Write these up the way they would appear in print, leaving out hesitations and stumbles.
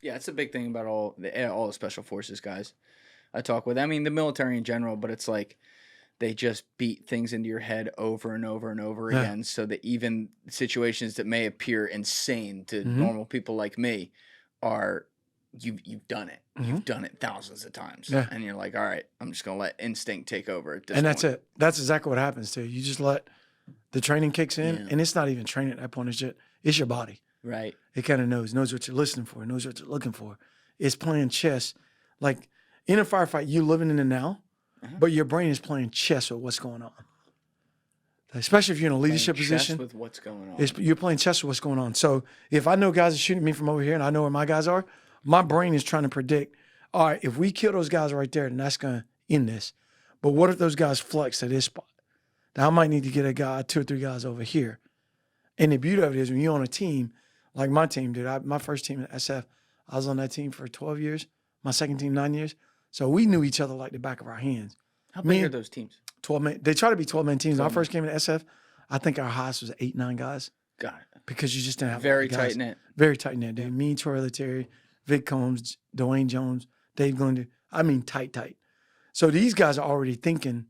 Yeah, it's a big thing about all the special forces guys I talk with. I mean, the military in general, but it's like they just beat things into your head over and over and over Yeah. again, so that even situations that may appear insane to Mhm. normal people like me are you've done it. Mhm. You've done it thousands of times, Yeah. and you're like, all right, I'm just gonna let instinct take over at this And that's point. it. That's exactly what happens to you. You just let the training kicks in, Yeah. and it's not even training at that point. It's your body. Right. It kind of knows what you're listening for, knows what you're looking for. It's playing chess. Like in a firefight, you're living in the now, but your brain is playing chess with what's going on. Especially if you're in a leadership Playing position. chess with what's going on. You're playing chess with what's going on. So if I know guys are shooting me from over here and I know where my guys are, my brain is trying to predict, all right, if we kill those guys right there, then that's going to end this. But what if those guys flex to this spot? Now I might need to get a guy, 2 or 3 guys over here. And the beauty of it is when you're on a team, like my team, dude, my first team at SF, I was on that team for 12 years. My second team, 9 years. So we knew each other like the back of our hands. How big are those teams? 12 men. They try to be 12-man teams. When I first came to SF, I think our highest was 8, 9 guys. Got it. Because you just didn't have very a lot of guys. tight knit. Very tight knit, dude. Me, Troy Lettieri, Vic Combs, Dwayne Jones, Dave Glenn. I mean, tight. So these guys are already thinking,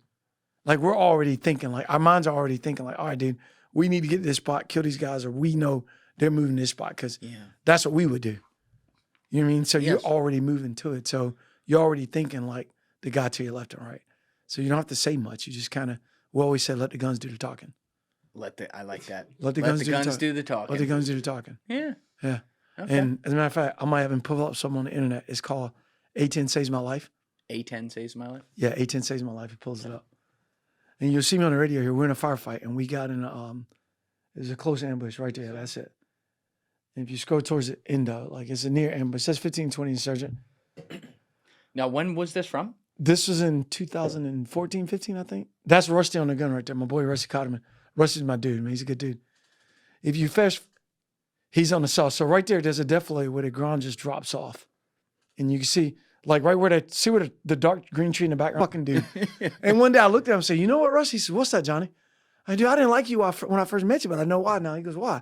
like we're already thinking, like our minds are already thinking, like, all right, dude, we need to get to this spot, kill these guys, or we know they're moving this spot because that's what we would do. You know what I mean? So you're already moving to it. So you're already thinking like the guy to your left and right. So you don't have to say much. You just kind of, we always said, let the guns do the talking. I like that. Let the guns do the talking. Let the guns do the talking. Yeah. Yeah. Okay. And as a matter of fact, I might have been pull up something on the internet. It's called A10 Saves My Life. A10 Saves My Life? Yeah, A10 Saves My Life. It pulls it up. And you'll see me on the radio here. We're in a firefight, and we got in there's a close ambush right there. That's it. And if you scroll towards the end, like it's a near ambush. It says 1520 Sergeant. Now, when was this from? This was in 2014, 15, I think. That's Rusty on the gun right there. My boy Rusty Cotterman. Rusty's my dude, man. He's a good dude. If you fast, he's on the south. So right there, there's a defilade where the ground just drops off. And you can see, like right where the dark green tree in the background, fucking dude. And one day I looked at him and said, you know what, Rusty? He said, what's that, Johnny? I do. I didn't like you when I first met you, but I know why now. He goes, why?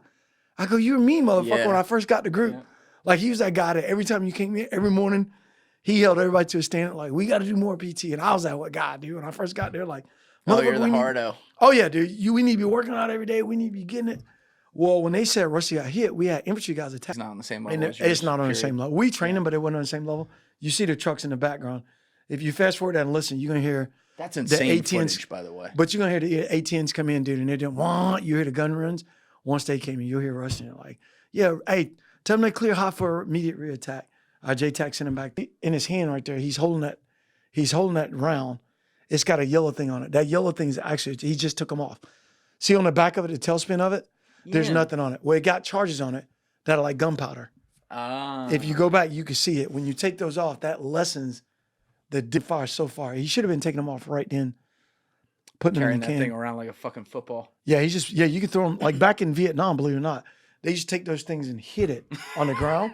I go, you were mean, motherfucker, when I first got the group. Yeah. Like he was that guy that every time you came in, every morning, he held everybody to a stand, like, we got to do more PT. And I was that guy, dude. When I first got there, like, oh, you're the hardo. Oh, yeah, dude. We need to be working out every day. We need to be getting it. Well, when they said Rusty got hit, we had infantry guys attack. It's not on the same level. It's not on the same level. We train them, but it wasn't on the same level. You see the trucks in the background. If you fast forward and listen, you're going to hear that's insane footage, by the way. But you're going to hear the A-10s come in, dude, and they're doing, you hear the gun runs. Once they came in, you'll hear Rusty and like, yeah, hey, tell them they clear hot for immediate reattack. J-Tac sent him back. In his hand right there, he's holding that round. It's got a yellow thing on it. That yellow thing is actually, he just took them off. See on the back of it, the tailspin of it, there's nothing on it. Well, it got charges on it that are like gunpowder. If you go back, you can see it. When you take those off, that lessens the dip fire so far. He should have been taking them off right then. Putting them in the can. Carrying that thing around like a fucking football. Yeah, you can throw them, like back in Vietnam, believe it or not, they used to take those things and hit it on the ground,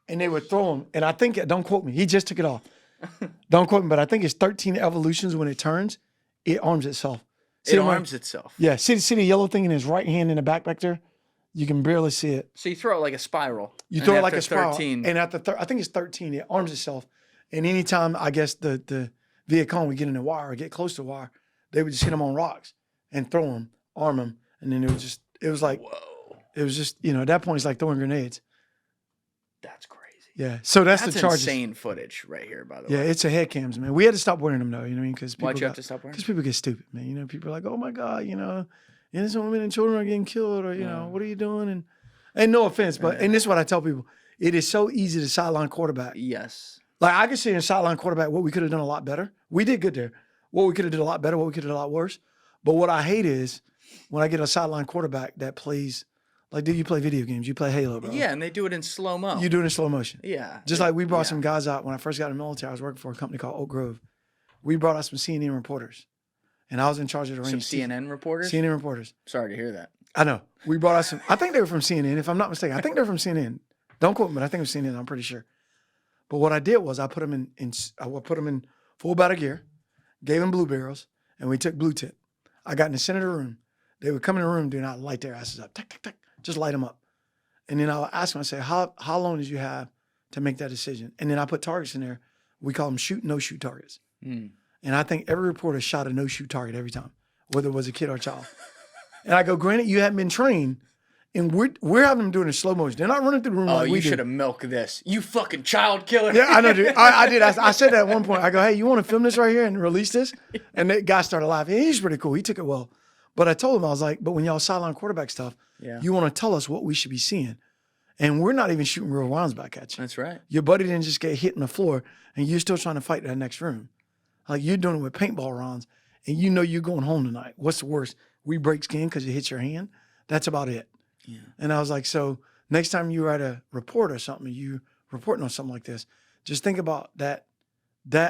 and they would throw them. And I think, don't quote me, he just took it off. Don't quote me, but I think it's 13 evolutions when it turns, it arms itself. It arms itself. Yeah, see the yellow thing in his right hand in the back there? You can barely see it. So you throw it like a spiral. You throw it like a spiral. 13. And I think it's 13, it arms itself. And anytime, I guess, the Viet Cong would get in the wire or get close to the wire, they would just hit them on rocks and throw them, arm them. And then it was like, whoa. It was just, at that point, it's like throwing grenades. That's crazy. Yeah. So that's the charges. Insane footage right here, by the way. Yeah, it's a head cams, man. We had to stop wearing them, though. You know what I mean? Because why'd you have to stop wearing them? Because people get stupid, man. People are like, oh, my God, innocent women and children are getting killed, or, what are you doing? And no offense, but, and this is what I tell people. It is so easy to sideline quarterback. Yes. Like, I could say in sideline quarterback what we could have done a lot better. We did good there. What we could have did a lot better, what we could have done a lot worse. But what I hate is when I get a sideline quarterback that plays, like, dude, you play video games. You play Halo, bro. Yeah, and they do it in slow-mo. You do it in slow motion. Yeah. Just like we brought some guys out when I first got in the military. I was working for a company called Oak Grove. We brought out some CNN reporters. And I was in charge of the range. Some CNN reporters? CNN reporters. Sorry to hear that. I know. We brought out some, I think they were from CNN, if I'm not mistaken. I think they're from CNN. Don't quote me, but I think it was CNN, I'm pretty sure. But what I did was I put them in full battle gear, gave them blue barrels, and we took blue tip. I got in the center of the room. They would come in the room, do not light their asses up. Tack, tack, tack. Just light them up. And then I would ask them, I say, how long did you have to make that decision. And then I put targets in there. We call them shoot, no shoot targets. Mm. And I think every reporter shot a no shoot target every time, whether it was a kid or a child. And I go, granted, you haven't been trained, and we're having them doing it in slow motion. They're not running through the room like we do. You should have milked this. You fucking child killer. Yeah, I know, dude. I did. I said that at one point. I go, hey, you want to film this right here and release this? And the guy started laughing. He's pretty cool. He took it well. But I told him, I was like, but when y'all sideline quarterback stuff, you want to tell us what we should be seeing. And we're not even shooting real rounds back at you. That's right. Your buddy didn't just get hit in the floor, and you're still trying to fight that next room. Like, you're doing it with paintball rounds, and you know you're going home tonight. What's the worst? We break skin because it hits your hand? That's about it. Yeah. And I was like, so next time you write a report or something, you reporting on something like this, just think about that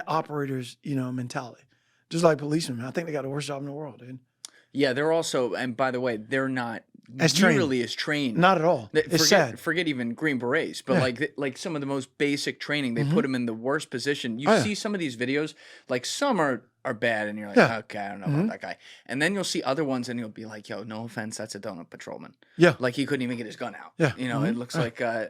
operator's, mentality. Just like policemen, I think they got the worst job in the world, dude. Yeah, they're also, and by the way, they're not as nearly as trained. Not at all. It's sad. Forget even Green Berets, but like some of the most basic training, they put them in the worst position. You see some of these videos, like some are bad, and you're like, okay, I don't know about that guy. And then you'll see other ones, and you'll be like, yo, no offense, that's a donut patrolman. Yeah. Like he couldn't even get his gun out. Yeah. It looks like, oh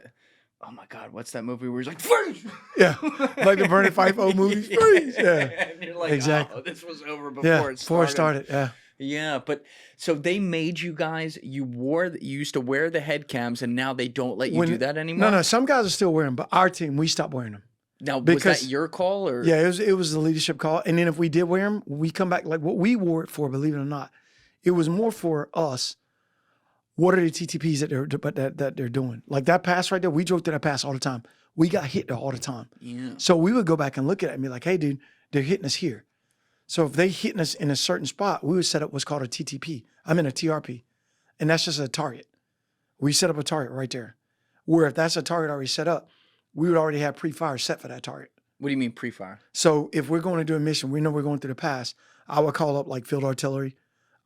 my God, what's that movie where he's like, freeze? Yeah. Like the Bernie Fife movies, freeze. Yeah. And you're like, exactly. Oh, this was over before it started. Before it started, yeah. Yeah, but so they made you guys, you used to wear the head cams, and now they don't let you do that anymore? No, some guys are still wearing them, but our team, we stopped wearing them. Now, was that your call? Or? Yeah, it was the leadership call. And then if we did wear them, we come back, like what we wore it for, believe it or not, it was more for us. What are the TTPs that they're doing? Like that pass right there, we drove through that pass all the time. We got hit there all the time. Yeah. So we would go back and look at it and be like, hey, dude, they're hitting us here. So if they hitting us in a certain spot, we would set up what's called a TTP. I'm in a TRP. And that's just a target. We set up a target right there. Where if that's a target already set up, we would already have pre-fire set for that target. What do you mean pre-fire? So if we're going to do a mission, we know we're going through the pass, I would call up like field artillery.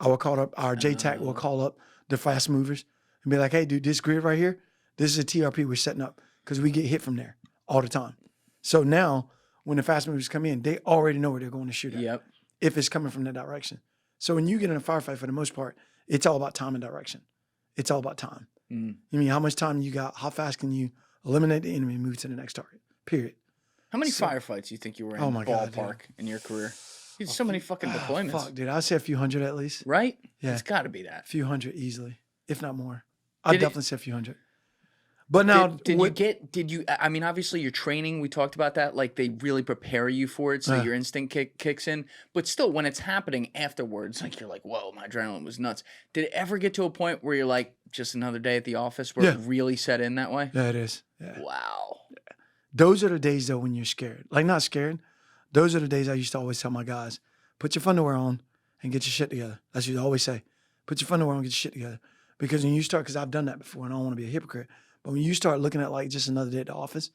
I would call up our JTAC will call up the fast movers and be like, hey, dude, this grid right here, this is a TRP we're setting up because we get hit from there all the time. So now when the fast movers come in, they already know where they're going to shoot at. Yep. If it's coming from that direction. So when you get in a firefight, for the most part, it's all about time and direction. It's all about time. You mean how much time you got? How fast can you eliminate the enemy and move to the next target? Period. How many firefights do you think you were in ballpark in your career? You had so many fucking deployments. Fuck, dude. I'd say a few hundred at least. Right? Yeah. It's got to be that. A few hundred easily, if not more. I'd definitely say a few hundred. But now, did you, I mean, obviously your training, we talked about that, like they really prepare you for it so your instinct kicks in. But still, when it's happening afterwards, like you're like, whoa, my adrenaline was nuts. Did it ever get to a point where you're like, just another day at the office where it really set in that way? Yeah, it is. Yeah. Wow. Yeah. Those are the days, though, when you're scared. Like, not scared. Those are the days I used to always tell my guys, put your underwear on and get your shit together. That's what I always say. Put your underwear on and get your shit together. Because when you start, because I've done that before and I don't want to be a hypocrite, but when you start looking at like just another day at the office,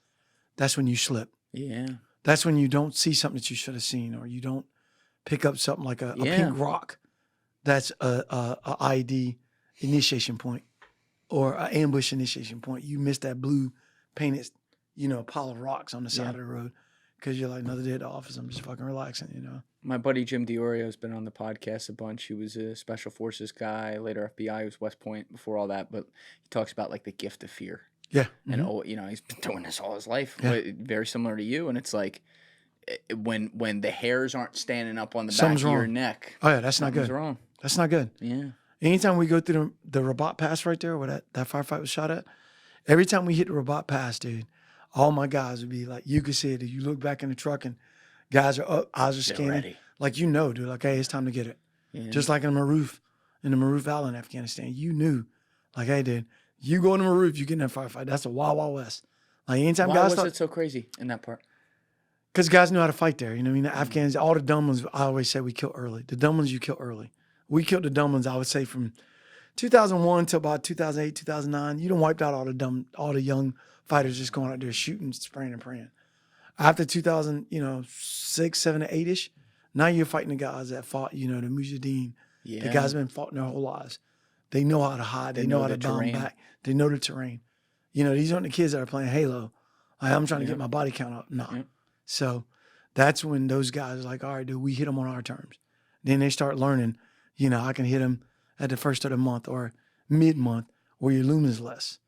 that's when you slip. Yeah. That's when you don't see something that you should have seen, or you don't pick up something like a pink rock. That's a ID initiation point or an ambush initiation point. You missed that blue painted, pile of rocks on the side of the road because you're like, another day at the office, I'm just fucking relaxing, My buddy Jim Diorio has been on the podcast a bunch. He was a special forces guy, later FBI. He was West Point before all that, but he talks about like the gift of fear. Yeah. And he's been doing this all his life, very similar to you. And it's like when the hairs aren't standing up on the back of your neck. Oh yeah, that's not good. Wrong. That's not good. Yeah. Anytime we go through the Rabat Pass right there where that firefight was shot at, every time we hit the Rabat Pass, dude, all my guys would be like, you could see it. You look back in the truck and guys are up, eyes are scanning. Like, dude, like, hey, it's time to get it. Yeah. Just like in the Maroof Valley in Afghanistan, you knew, like, hey, dude, you go in the Maroof, you get in that firefight. That's the Wild Wild West. Like, anytime Why guys was it so crazy in that part? Because guys knew how to fight there. You know what I mean? The Afghans, all the dumb ones, I always say we kill early. The dumb ones you kill early. We killed the dumb ones, I would say, from 2001 to about 2008, 2009. You done wiped out all the young fighters just going out there shooting, spraying and praying. After 2006, 7, 8-ish, now you're fighting the guys that fought, the Mujahideen. Yeah. The guys have been fighting their whole lives. They know how to hide. They know how to bounce back. They know the terrain. These aren't the kids that are playing Halo. Like, I'm trying to get my body count up. No. Yeah. So that's when those guys are like, all right, dude, we hit them on our terms. Then they start learning, I can hit them at the first of the month or mid-month where your lumen's less.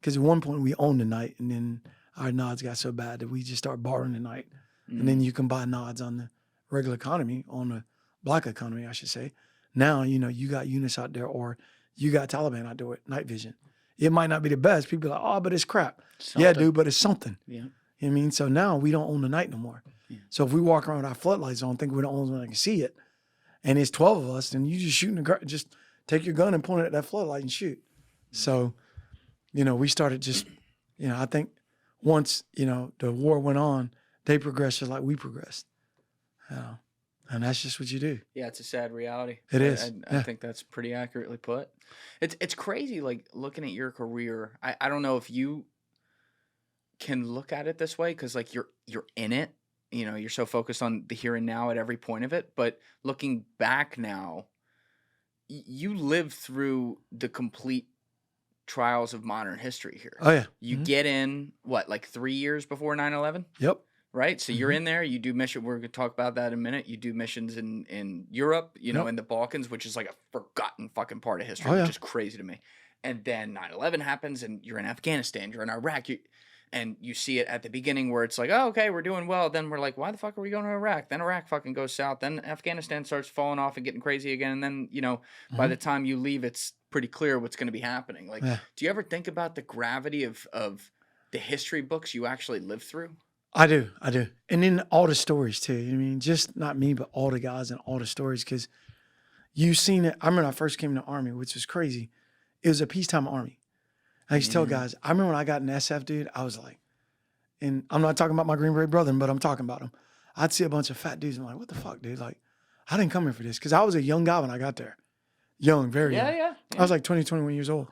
Because at one point we owned the night, and then our nods got so bad that we just start borrowing the night. And then you can buy nods on the regular economy, on the black economy, I should say. Now, you know, you got units out there, or you got Taliban out there with night vision. It might not be the best. People are like, oh, but it's crap. Something. Yeah, dude, but it's something. Yeah. You know what I mean? So now we don't own the night no more. Yeah. So if we walk around with our floodlights on, think we're the only one that can see it, and it's 12 of us, then you just shooting just take your gun and point it at that floodlight and shoot. So, you know, we started just, you know, I think once, you know, the war went on, they progressed just like we progressed. You know, and that's just what you do. Yeah, it's a sad reality. It is. I think that's pretty accurately put. It's crazy, like, looking at your career. I don't know if you can look at it this way, because, like, you're in it. You know, you're so focused on the here and now at every point of it. But looking back now, you lived through the complete trials of modern history here. Oh, yeah. You get in, what, like 3 years before 9/11? Yep. Right? So you're in there, you do mission. We're going to talk about that in a minute. You do missions in Europe, you know, in the Balkans, which is like a forgotten fucking part of history, which is crazy to me. And then 9/11 happens, and you're in Afghanistan, you're in Iraq, and you see it at the beginning where it's like, oh, okay, we're doing well. Then we're like, why the fuck are we going to Iraq? Then Iraq fucking goes south. Then Afghanistan starts falling off and getting crazy again. And then, you know, by the time you leave, it's pretty clear what's going to be happening. Like, do you ever think about the gravity of the history books you actually lived through? I do. And then all the stories too. I mean, just not me, but all the guys and all the stories, because you've seen it. I remember when I first came in the Army, which was crazy. It was a peacetime Army. I used to tell guys, I remember when I got in SF, dude, I was like, and I'm not talking about my Green Beret brother, but I'm talking about him. I'd see a bunch of fat dudes. And I'm like, what the fuck, dude? Like, I didn't come here for this, because I was a young guy when I got there. Young, very young. Yeah. I was like 20, 21 years old.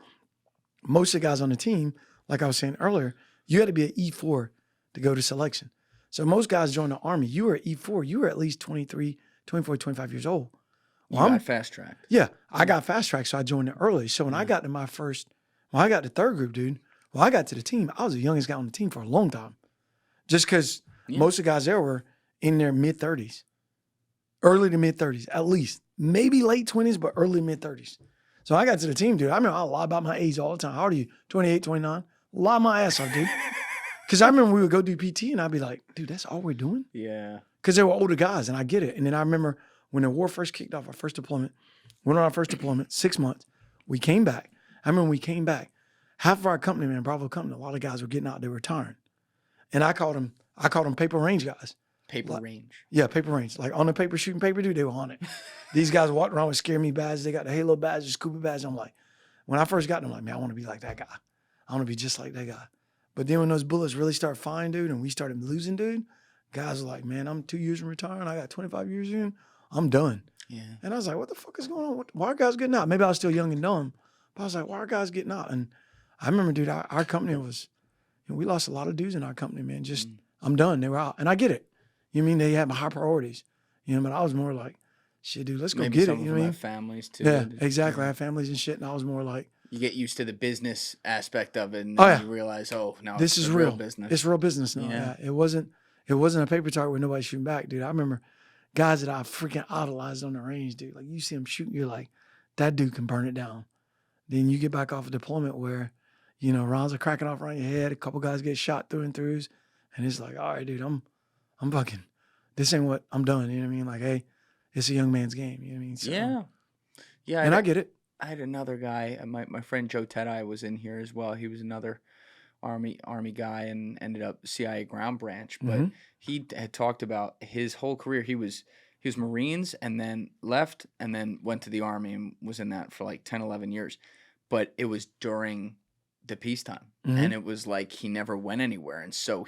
Most of the guys on the team, like I was saying earlier, you had to be an E4 to go to selection. So most guys join the Army. You were E4. You were at least 23, 24, 25 years old. Well, you got fast-tracked. Yeah, I got fast-tracked, so I joined it early. So when I got to when I got to third group, dude, when I got to the team, I was the youngest guy on the team for a long time. Just because most of the guys there were in their mid-30s. Early to mid-30s, at least. Maybe late 20s, but early mid-30s. So I got to the team, dude. I mean, I lie about my age all the time. How old are you? 28, 29? Lie my ass off, dude. Because I remember we would go do PT, and I'd be like, dude, that's all we're doing? Yeah. Because they were older guys, and I get it. And then I remember when the war first kicked off, our first deployment, went on our first deployment, 6 months. We came back. I remember when we came back, half of our company, man, Bravo company, a lot of guys were getting out, they were retiring. And I called them paper range guys. Paper range. Yeah, paper range. Like on the paper, shooting paper, dude, they were on it. These guys walked around with Scare Me badges. They got the Halo badge, the Scuba badge. I'm like, when I first got them, I'm like, man, I want to be like that guy. I want to be just like that guy. But then when those bullets really start flying, dude, and we started losing, dude, guys were like, man, I'm 2 years from retiring. I got 25 years in. I'm done. Yeah. And I was like, what the fuck is going on? Why are guys getting out? Maybe I was still young and dumb. But I was like, why are guys getting out? And I remember, dude, our company was, you know, we lost a lot of dudes in our company, man. Just, I'm done. They were out. And I get it. You mean they had my high priorities. You know, but I was more like, shit, dude, let's go Maybe get some it. You of know them what I mean? have families too. Yeah, exactly. I have families and shit. And I was more like, you get used to the business aspect of it, and then you realize, oh, no, this is real business. It's real business now. Yeah. It wasn't a paper target where nobody's shooting back, dude. I remember guys that I freaking idolized on the range, dude. Like, you see them shooting, you're like, that dude can burn it down. Then you get back off a deployment where, you know, rounds are cracking off around your head. A couple guys get shot through and throughs, and it's like, all right, dude, I'm fucking, this ain't what I'm done. You know what I mean? Like, hey, it's a young man's game. You know what I mean? So, yeah. And I get it. I had another guy, my friend Joe Tedai was in here as well. He was another Army guy and ended up CIA ground branch. But he had talked about his whole career. He was Marines and then left and then went to the Army and was in that for like 10, 11 years. But it was during the peacetime. And it was like he never went anywhere. And so,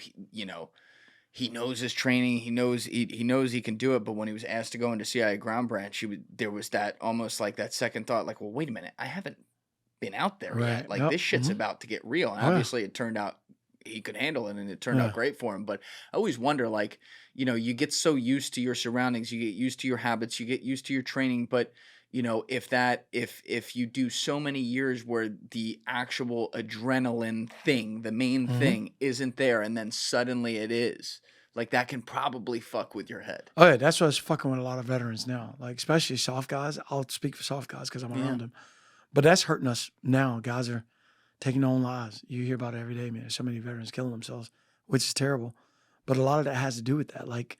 he knows his training. He knows he can do it. But when he was asked to go into CIA ground branch, there was that almost like that second thought, like, well, wait a minute, I haven't been out there yet. Like, this shit's about to get real. And obviously, it turned out he could handle it, and it turned out great for him. But I always wonder, like, you know, you get so used to your surroundings, you get used to your habits, you get used to your training, but you know, if you do so many years where the actual adrenaline thing, the main thing, isn't there, and then suddenly it is, like, that can probably fuck with your head. Oh yeah, that's what's fucking with a lot of veterans now. Like, especially soft guys. I'll speak for soft guys because I'm around them. But that's hurting us now. Guys are taking their own lives. You hear about it every day, man. There's so many veterans killing themselves which is terrible. But a lot of that has to do with that. Like,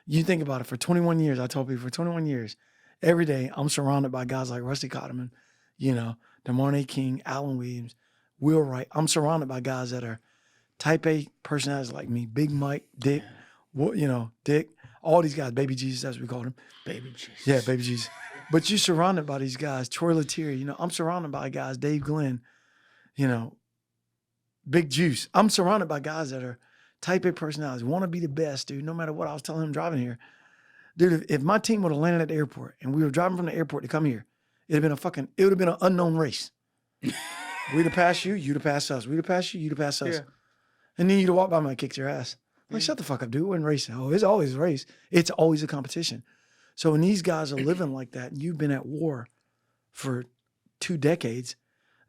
you think about it, for 21 years, I told people, for 21 years, every day I'm surrounded by guys like Rusty Cotterman, you know, DeMarne King, Alan Williams, Will Wright. I'm surrounded by guys that are type A personalities like me, Big Mike, Dick, Dick, all these guys, Baby Jesus, as we call him. Baby Jesus. Yeah, Baby Jesus. But you're surrounded by these guys, Troy Lettieri, I'm surrounded by guys, Dave Glenn, Big Juice. I'm surrounded by guys that are type A personalities, want to be the best, dude, no matter what. I was telling him driving here. Dude, if my team would have landed at the airport and we were driving from the airport to come here, it would have been an unknown race. We'd have passed you, you'd have passed us. We'd have passed you, you'd have passed us. Yeah. And then you'd have walked by me and kicked your ass. I'm like, shut the fuck up, dude. It wasn't racing. Oh, it's always a race. It's always a competition. So when these guys are living like that and you've been at war for 2 decades,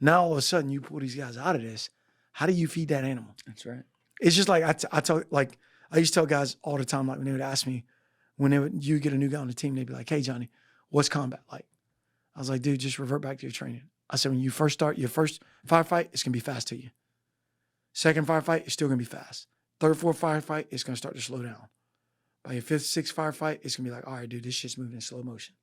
now all of a sudden you pull these guys out of this. How do you feed that animal? That's right. It's just like I used to tell guys all the time, like when they would ask me, you get a new guy on the team, they'd be like, hey, Johnny, what's combat like? I was like, dude, just revert back to your training. I said, when you first start your first firefight, it's going to be fast to you. Second firefight, it's still going to be fast. Third, fourth firefight, it's going to start to slow down. By your fifth, sixth firefight, it's going to be like, all right, dude, this shit's moving in slow motion.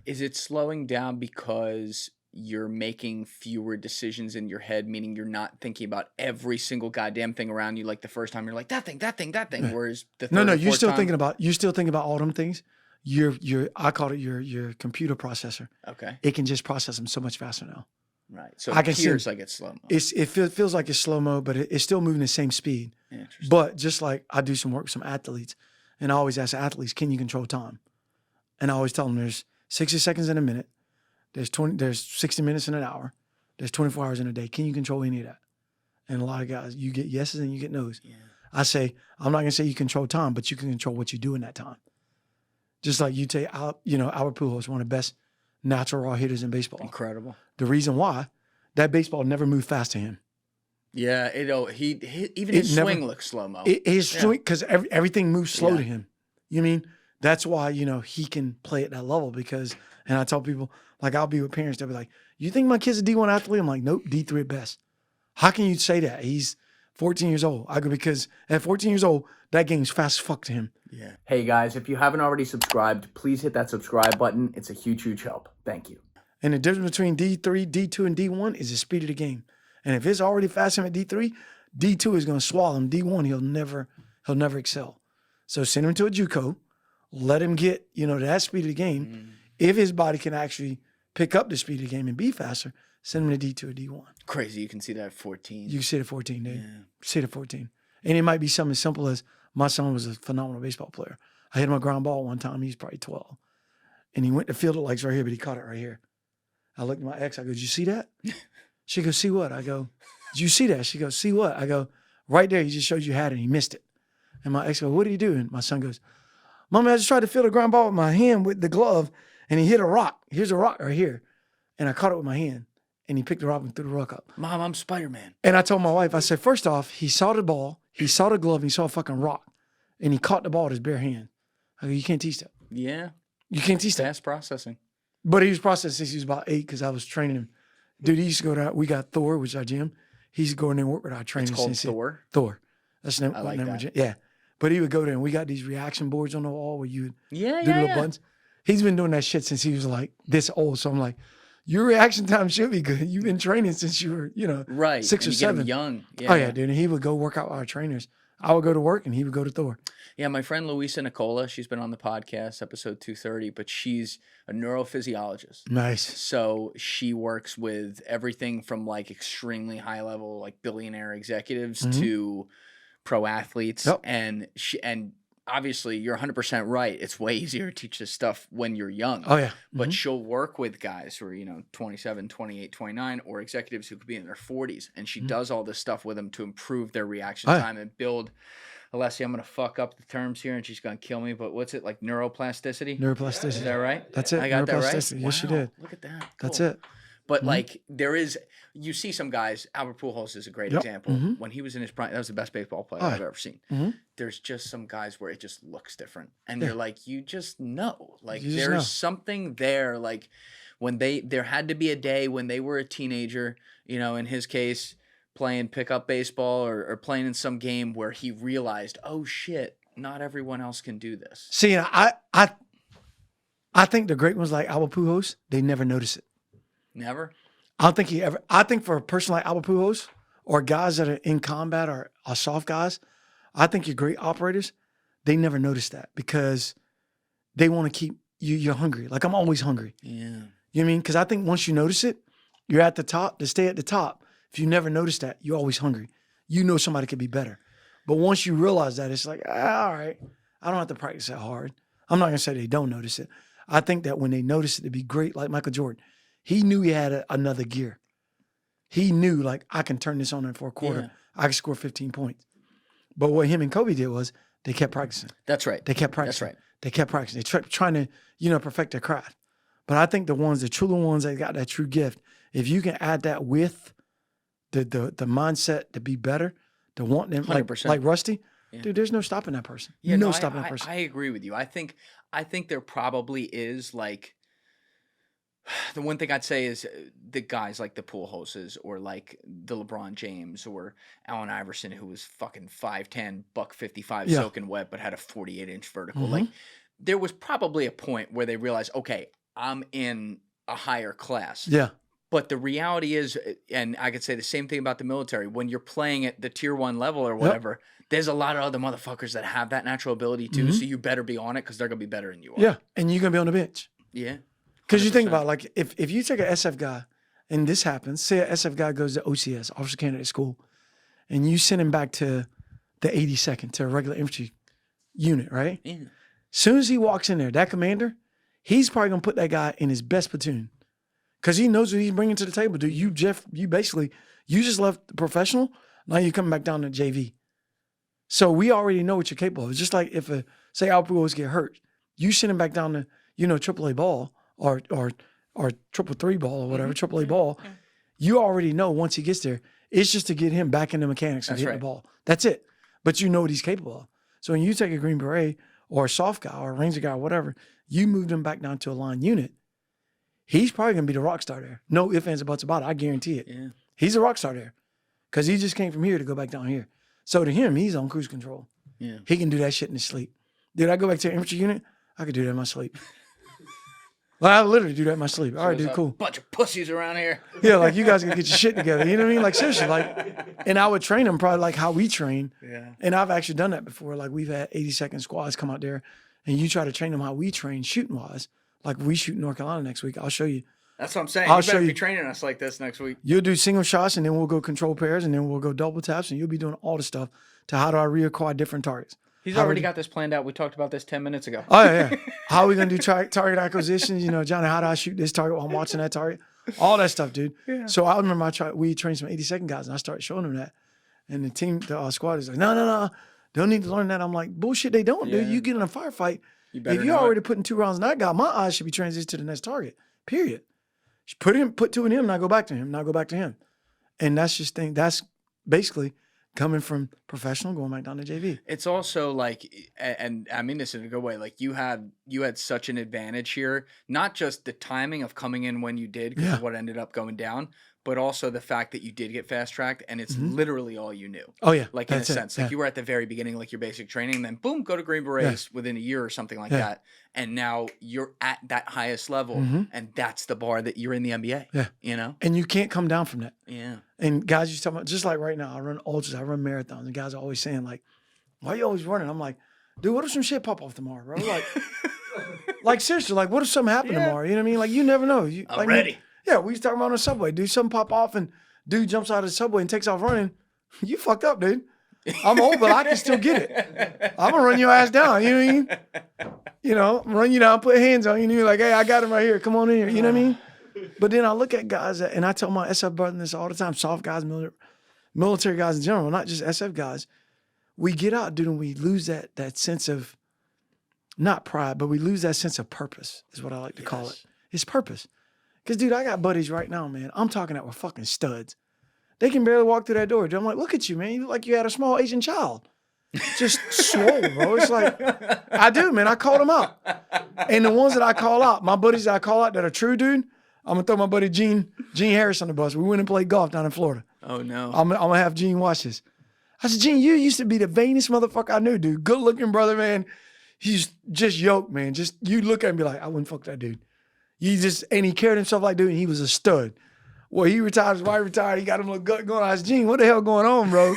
Is it slowing down because you're making fewer decisions in your head, meaning you're not thinking about every single goddamn thing around you like the first time you're like, that thing, Right. whereas the third No, or you're fourth still time, thinking about all them things. I call it your computer processor. Okay. It can just process them so much faster now. Right. So I it can appears see, like it's slow mo. It feels like it's slow mo, but it's still moving the same speed. Interesting. But just like I do some work with some athletes, and I always ask athletes, can you control time? And I always tell them there's 60 seconds in a minute, there's 60 minutes in an hour, there's 24 hours in a day. Can you control any of that? And a lot of guys, you get yeses and you get nos. Yeah. I say, I'm not gonna say you control time, but you can control what you do in that time. Just like you take out, Albert Pujols, one of the best natural raw hitters in baseball. Incredible. The reason why, that baseball never moved fast to him. Yeah, even his swing looks slow mo. His swing, because everything moves slow to Yeah. him. You mean? That's why, he can play at that level because, and I tell people, like I'll be with parents, they'll be like, you think my kid's a D1 athlete? I'm like, nope, D3 at best. How can you say that? He's 14 years old. I go, because at 14 years old, that game's fast as fuck to him. Yeah. Hey guys, if you haven't already subscribed, please hit that subscribe button. It's a huge, huge help. Thank you. And the difference between D3, D2, and D1 is the speed of the game. And if it's already fast him at D3, D2 is going to swallow him. D1, he'll never excel. So send him to a JUCO, let him get, that speed of the game. Mm. If his body can actually pick up the speed of the game and be faster, send him to D2 or D1. Crazy, you can see that at 14. You can see it at 14, dude. Yeah. See it at 14. And it might be something as simple as my son was a phenomenal baseball player. I hit him a ground ball one time. He was probably 12. And he went to field it like right here, but he caught it right here. I looked at my ex. I go, did you see that? She goes, see what? I go, did you see that? She goes, see what? I go, right there. He just showed you had it. He missed it. And my ex goes, what did he do? And my son goes, Mommy, I just tried to field a ground ball with my hand with the glove, and he hit a rock. Here's a rock right here. And I caught it with my hand. And he picked it up and threw the rock up. Mom, I'm Spider-Man. And I told my wife, I said, first off, he saw the ball, he saw the glove, and he saw a fucking rock. And he caught the ball with his bare hand. I go, you can't teach that. Yeah. You can't teach that. Fast processing. But he was processing since he was about 8 because I was training him. Dude, he used to go to, we got Thor, which is our gym. He used to go in there and work with our trainers. It's called Thor? Thor. That's the name. I like that. Yeah. But he would go there and we got these reaction boards on the wall where you would do Yeah. little buttons. He's been doing that shit since he was like this old. So I'm like, your reaction time should be good. You've been training since you were, right. 6 and or you get 'em 7. young. Yeah. Oh, yeah, dude. And he would go work out with our trainers. I would go to work and he would go to Thor. Yeah, my friend Luisa Nicola, she's been on the podcast, episode 230, but she's a neurophysiologist. Nice. So she works with everything from like extremely high level, like billionaire executives to pro athletes. Yep. And obviously you're 100% right. It's way easier to teach this stuff when you're young. Oh, yeah. But she'll work with guys who are, 27, 28, 29, or executives who could be in their 40s. And she does all this stuff with them to improve their reaction time and build. Alessia, I'm going to fuck up the terms here and she's going to kill me. But what's it, like neuroplasticity? Neuroplasticity. Is that right? That's it. I got that right? Neuroplasticity. Yes, you did. Look at that. That's Cool. it. But like you see some guys, Albert Pujols is a great example. When he was in his prime, that was the best baseball player I've ever seen. There's just some guys where it just looks different. And you're like, you just know. Like there's something there. Like when there had to be a day when they were a teenager, in his case, playing pickup baseball or playing in some game where he realized, oh shit, not everyone else can do this? See, I think the great ones like Albert Pujols, they never notice it. Never? I don't think he ever. I think for a person like Albert Pujols or guys that are in combat or are soft guys, I think you're great operators. They never notice that because they want to keep you're hungry. Like I'm always hungry. Yeah. You know what I mean? Because I think once you notice it, you're at the top. To stay at the top, if you never notice that, you're always hungry. You know somebody could be better. But once you realize that, it's like, all right, I don't have to practice that hard. I'm not going to say they don't notice it. I think that when they notice it, it'd be great, like Michael Jordan. He knew he had another gear. He knew, like, I can turn this on in for a quarter. Yeah. I can score 15 points. But what him and Kobe did was they kept practicing. That's right. They kept practicing. That's right. They kept practicing. They trying to, perfect their craft. But I think the truly ones that got that true gift, if you can add that with the mindset to be better, to want them, like 100%. Rusty, dude, there's no stopping that person. Yeah, Stopping that person. I agree with you. I think there probably is, like, the one thing I'd say is the guys like the Pujols or like the LeBron James or Allen Iverson, who was fucking 5'10", $155, soaking wet, but had a 48-inch vertical. Mm-hmm. Like, there was probably a point where they realized, okay, I'm in a higher class. Yeah. But the reality is, and I could say the same thing about the military, when you're playing at the tier 1 level or whatever, there's a lot of other motherfuckers that have that natural ability too. So you better be on it because they're going to be better than you are. Yeah. And you're going to be on the bench. Yeah. Because you think about, like, if you take an SF guy, and this happens, say an SF guy goes to OCS, Officer Candidate School, and you send him back to the 82nd, to a regular infantry unit, right? Yeah. Soon as he walks in there, that commander, he's probably going to put that guy in his best platoon. Because he knows what he's bringing to the table. Dude, you just left the professional, now you're coming back down to JV. So we already know what you're capable of. It's just like if, say, Albert Pujols get hurt, you send him back down to, AAA ball, or triple three ball or whatever, triple A ball, you already know once he gets there, it's just to get him back in the mechanics and hit the ball. That's it. But you know what he's capable of. So when you take a Green Beret or a soft guy or a Ranger guy or whatever, you move them back down to a line unit, he's probably going to be the rock star there. No ifs, ands, or buts about it. I guarantee it. Yeah. He's a rock star there because he just came from here to go back down here. So to him, he's on cruise control. Yeah. He can do that shit in his sleep. Dude, I go back to an infantry unit, I could do that in my sleep. Like, I literally do that in my sleep. All right, dude, cool. Bunch of pussies around here. Yeah, like, you guys can get your shit together. You know what I mean? Like, seriously, like, and I would train them probably like how we train. Yeah. And I've actually done that before. Like, we've had 82nd squads come out there, and you try to train them how we train shooting-wise. Like, we shoot in North Carolina next week. I'll show you. That's what I'm saying. You better be training us like this next week. You'll do single shots, and then we'll go control pairs, and then we'll go double taps, and you'll be doing all the stuff to how do I reacquire different targets. He's already got this planned out. We talked about this 10 minutes ago. Oh, yeah. How are we going to do target acquisitions? Johnny, how do I shoot this target while I'm watching that target? All that stuff, dude. Yeah. So I remember we trained some 82nd guys, and I started showing them that. And the team, the squad is like, no. They don't need to learn that. I'm like, bullshit, they don't, dude. You get in a firefight. If you're already putting 2 rounds in that guy, my eyes should be transitioned to the next target, period. Put 2 in him, now go back to him, now go back to him. And that's basically coming from professional, going back down to JV. It's also like, and I mean this in a good way, like you had such an advantage here, not just the timing of coming in when you did, because of what ended up going down, but also the fact that you did get fast tracked, and it's literally all you knew. Oh yeah, like in a sense, like you were at the very beginning, like your basic training, and then boom, go to Green Berets within a year or something like that, and now you're at that highest level, and that's the bar that you're in the NBA. Yeah, and you can't come down from that. Yeah, and guys, you talking about just like right now, I run ultras, I run marathons, and guys are always saying like, "Why are you always running?" I'm like, "Dude, what if some shit pop off tomorrow, bro?" Like, like seriously, like what if something happened tomorrow? You know what I mean? Like you never know. I'm ready. We was talking about on the subway. Dude, something pop off and dude jumps out of the subway and takes off running. You fucked up, dude. I'm old, but I can still get it. I'm going to run your ass down. You know what I mean? Run you down, put hands on you, and you're like, hey, I got him right here. Come on in here. You know what I mean? But then I look at guys, and I tell my SF brothers this all the time, soft guys, military guys in general, not just SF guys. We get out, dude, and we lose that sense of, not pride, but we lose that sense of purpose, is what I like to call it. It's purpose. Because, dude, I got buddies right now, man. I'm talking that with fucking studs. They can barely walk through that door. Dude. I'm like, look at you, man. You look like you had a small Asian child. Just swole, bro. It's like, I do, man. I called them out. And the ones that I call out, my buddies that I call out that are true, dude, I'm going to throw my buddy Gene Harris on the bus. We went and played golf down in Florida. Oh, no. I'm going to have Gene watch this. I said, Gene, you used to be the vainest motherfucker I knew, dude. Good looking brother, man. He's just yoked, man. Just, you look at him and be like, I wouldn't fuck that dude. And he carried himself like dude, and he was a stud. Well, he retired, his wife retired, he got him a little gut going. I said, Gene, what the hell going on, bro?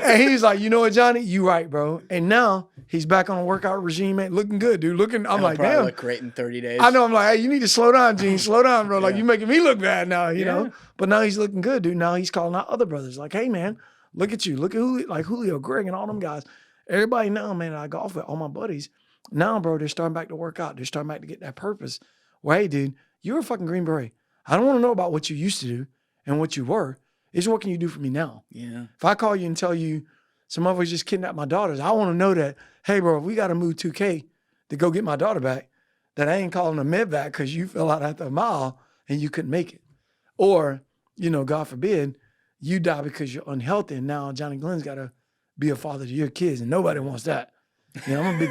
And he's like, you know what, Johnny? You right, bro. And now he's back on a workout regime, man. Looking good, dude. I'm like, damn. Look great in 30 days. I know. I'm like, hey, you need to slow down, Gene. Slow down, bro. Like, you making me look bad now, you know? But now he's looking good, dude. Now he's calling out other brothers. Like, hey, man, look at you. Look at Julio, Greg, and all them guys. Everybody now, man, I golf with all my buddies. Now, bro, they're starting back to work out. They're starting back to get that purpose. Well, hey, dude, you're a fucking Green Beret. I don't want to know about what you used to do and what you were. It's what can you do for me now? Yeah. If I call you and tell you some motherfuckers just kidnapped my daughters, I want to know that, hey, bro, if we got to move 2K to go get my daughter back, that I ain't calling a medevac because you fell out after a mile and you couldn't make it. Or, you know, God forbid, you die because you're unhealthy and now Johnny Glenn's got to be a father to your kids and nobody wants that. You know, I'm a big...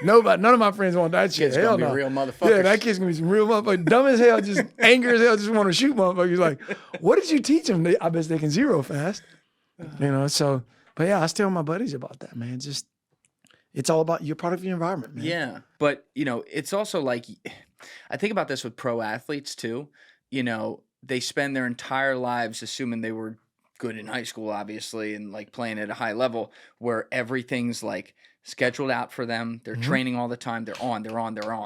Nobody, none of my friends want that shit. Kid's hell gonna no. be real motherfuckers. Yeah, that kid's gonna be some real motherfuckers. Dumb as hell, just angry as hell, just want to shoot motherfuckers. Like, what did you teach them? I bet they can zero fast. You know, so, but yeah, I tell my buddies about that, man. Just, it's all about, you're part of your environment, man. Yeah. But, you know, it's also like, I think about this with pro athletes too. You know, they spend their entire lives assuming they were good in high school, obviously, and like playing at a high level where everything's like scheduled out for them. They're training all the time. They're on.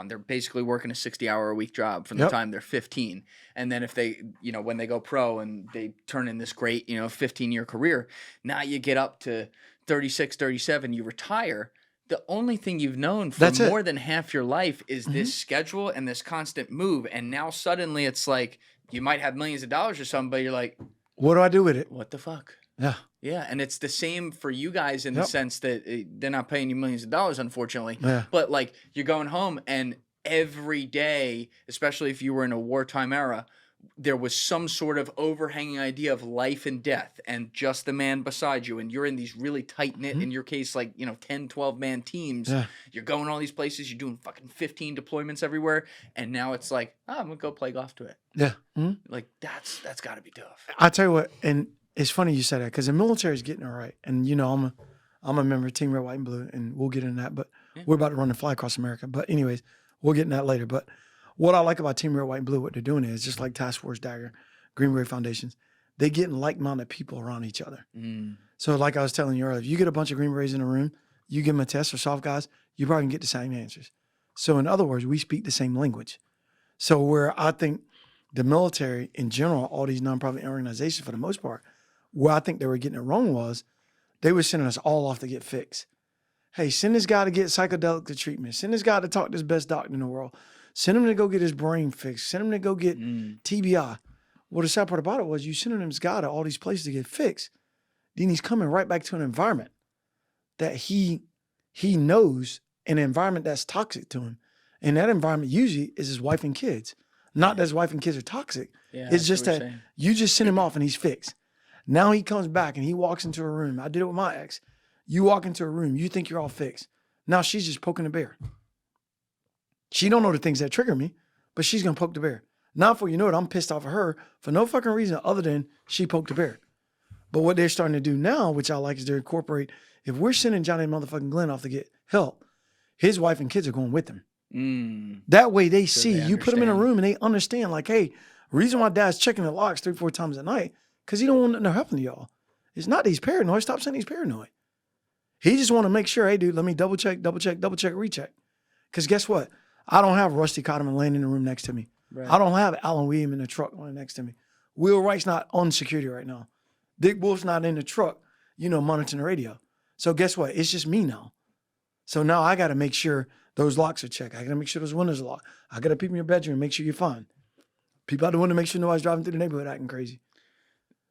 They're basically working a 60-hour-a-week job from the time they're 15. And then if they, you know, when they go pro and they turn in this great, you know, 15-year career, now you get up to 36, 37, you retire. The only thing you've known for more than half your life is this schedule and this constant move. And now suddenly it's like you might have millions of dollars or something, but you're like, what do I do with it? What the fuck? Yeah. Yeah, and it's the same for you guys in the sense that they're not paying you millions of dollars, unfortunately. Yeah. But like you're going home and every day, especially if you were in a wartime era, there was some sort of overhanging idea of life and death and just the man beside you. And you're in these really tight-knit, in your case, like, you know, 10, 12-man teams. Yeah. You're going all these places. You're doing fucking 15 deployments everywhere. And now it's like, I'm going to go play golf to it. Yeah. Like, that's got to be tough. I'll tell you what, and it's funny you said that because the military is getting it right. And, you know, I'm a member of Team Red, White, and Blue, and we'll get into that. But we're about to run and fly across America. But anyways, we'll get into that later. But what I like about Team Red, White, and Blue, what they're doing is just like Task Force Dagger, Green Beret Foundations, they're getting like-minded people around each other. So like I was telling you earlier, if you get a bunch of Green Berets in a room, you give them a test or soft guys, you probably can get the same answers. So in other words, we speak the same language. So where I think the military in general, all these nonprofit organizations for the most part, where I think they were getting it wrong was they were sending us all off to get fixed. Hey, send this guy to get psychedelic treatment. Send this guy to talk to his best doctor in the world. Send him to go get his brain fixed. Send him to go get TBI. Well, the sad part about it was you sending this guy to all these places to get fixed. Then he's coming right back to an environment that he knows, an environment that's toxic to him. And that environment usually is his wife and kids. Not that his wife and kids are toxic. It's just that you just send him off and he's fixed. Now he comes back and he walks into a room. I did it with my ex. You walk into a room, you think you're all fixed. Now she's just poking the bear. She don't know the things that trigger me, but she's going to poke the bear. Now before you know it, I'm pissed off at her for no fucking reason other than she poked the bear. But what they're starting to do now, which I like, is they incorporate, if we're sending Johnny motherfucking Glenn off to get help, his wife and kids are going with him. That way they see, you put them in a room and they understand like, hey, reason why dad's checking the locks 3-4 times a night, because he don't want no help from y'all. It's not that he's paranoid. Stop saying he's paranoid. He just want to make sure, hey, dude, let me double check, recheck. Because guess what? I don't have Rusty Cotterman laying in the room next to me. Right. I don't have Alan William in the truck laying next to me. Will Wright's not on security right now. Dick Wolf's not in the truck, you know, monitoring the radio. So guess what? It's just me now. So now I got to make sure those locks are checked. I got to make sure those windows are locked. I got to peep in your bedroom and make sure you're fine. People out the window, make sure nobody's driving through the neighborhood acting crazy.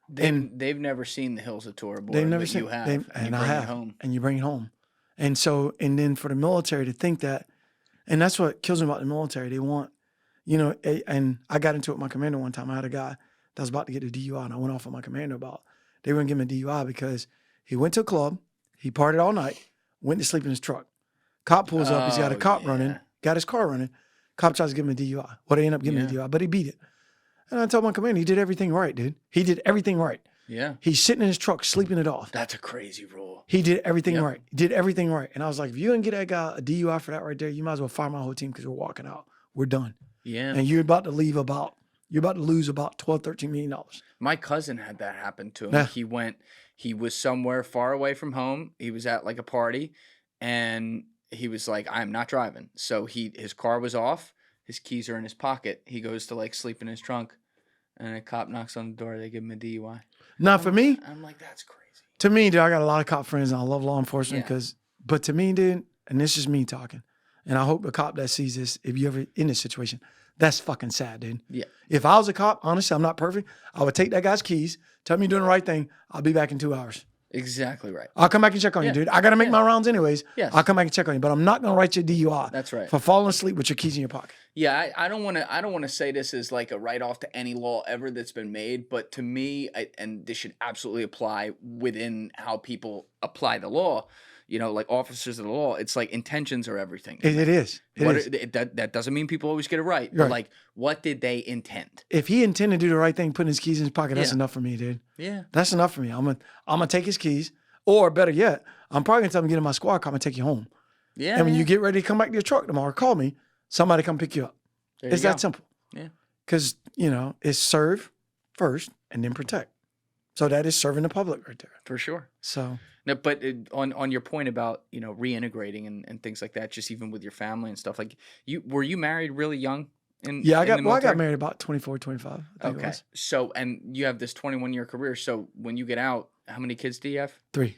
They've never seen the Hills of Tora Bora, they've never but seen, you have. And I have. Home. And you bring it home. And so, and then for the military to think that, and that's what kills me about the military. They want, you know, and I got into it with my commander one time. I had a guy that was about to get a DUI, and I went off on my commander about they were going to give him a DUI because he went to a club, he partied all night, went to sleep in his truck. Cop pulls up, he's got a cop running, got his car running. Cop tries to give him a DUI. Well, they end up giving him a DUI, but he beat it. And I told my commander, he did everything right, dude. He did everything right. Yeah. He's sitting in his truck, sleeping it off. That's a crazy rule. He did everything Yep. right. Did everything right. And I was like, if you didn't get that guy a DUI for that right there, you might as well fire my whole team because we're walking out. We're done. Yeah. And you're about to lose about $12, $13 million. My cousin had that happen to him. Yeah. He was somewhere far away from home. He was at like a party and he was like, I'm not driving. So his car was off. His keys are in his pocket. He goes to like sleep in his trunk and a cop knocks on the door. They give him a DUI. Now for me, I'm like, that's crazy. to me, dude, I got a lot of cop friends and I love law enforcement Yeah. but to me, dude, and this is me talking, and I hope the cop that sees this, if you ever in this situation, that's fucking sad, dude. Yeah. If I was a cop, honestly, I'm not perfect. I would take that guy's keys, tell me you're doing the right thing. I'll be back in 2 hours. Exactly right. I'll come back and check on you, dude. I got to make my rounds anyways. Yes. I'll come back and check on you, but I'm not going to write you a DUI. That's right. For falling asleep with your keys in your pocket. Yeah, I don't want to say this as like a write-off to any law ever that's been made, but to me, and this should absolutely apply within how people apply the law, you know, like officers of the law, it's like intentions are everything. It is. That doesn't mean people always get it right, but like, what did they intend? If he intended to do the right thing, putting his keys in his pocket, that's Yeah. enough for me, dude. Yeah. That's enough for me. I'm gonna take his keys, or better yet, I'm probably gonna tell him get in my squad car and take you home. Yeah. And when you get ready to come back to your truck tomorrow, call me. Somebody come pick you up. There It's you that go. simple. Yeah. Because it's serve first and then protect. So that is serving the public right there. For sure. So No, but on your point about, you know, reintegrating and things like that, just even with your family and stuff, like were you married really young? yeah, I in the got military? married about 24, 25. I think it Okay. was. So, and you have this 21-year career. So when you get out, how many kids do you have? 3.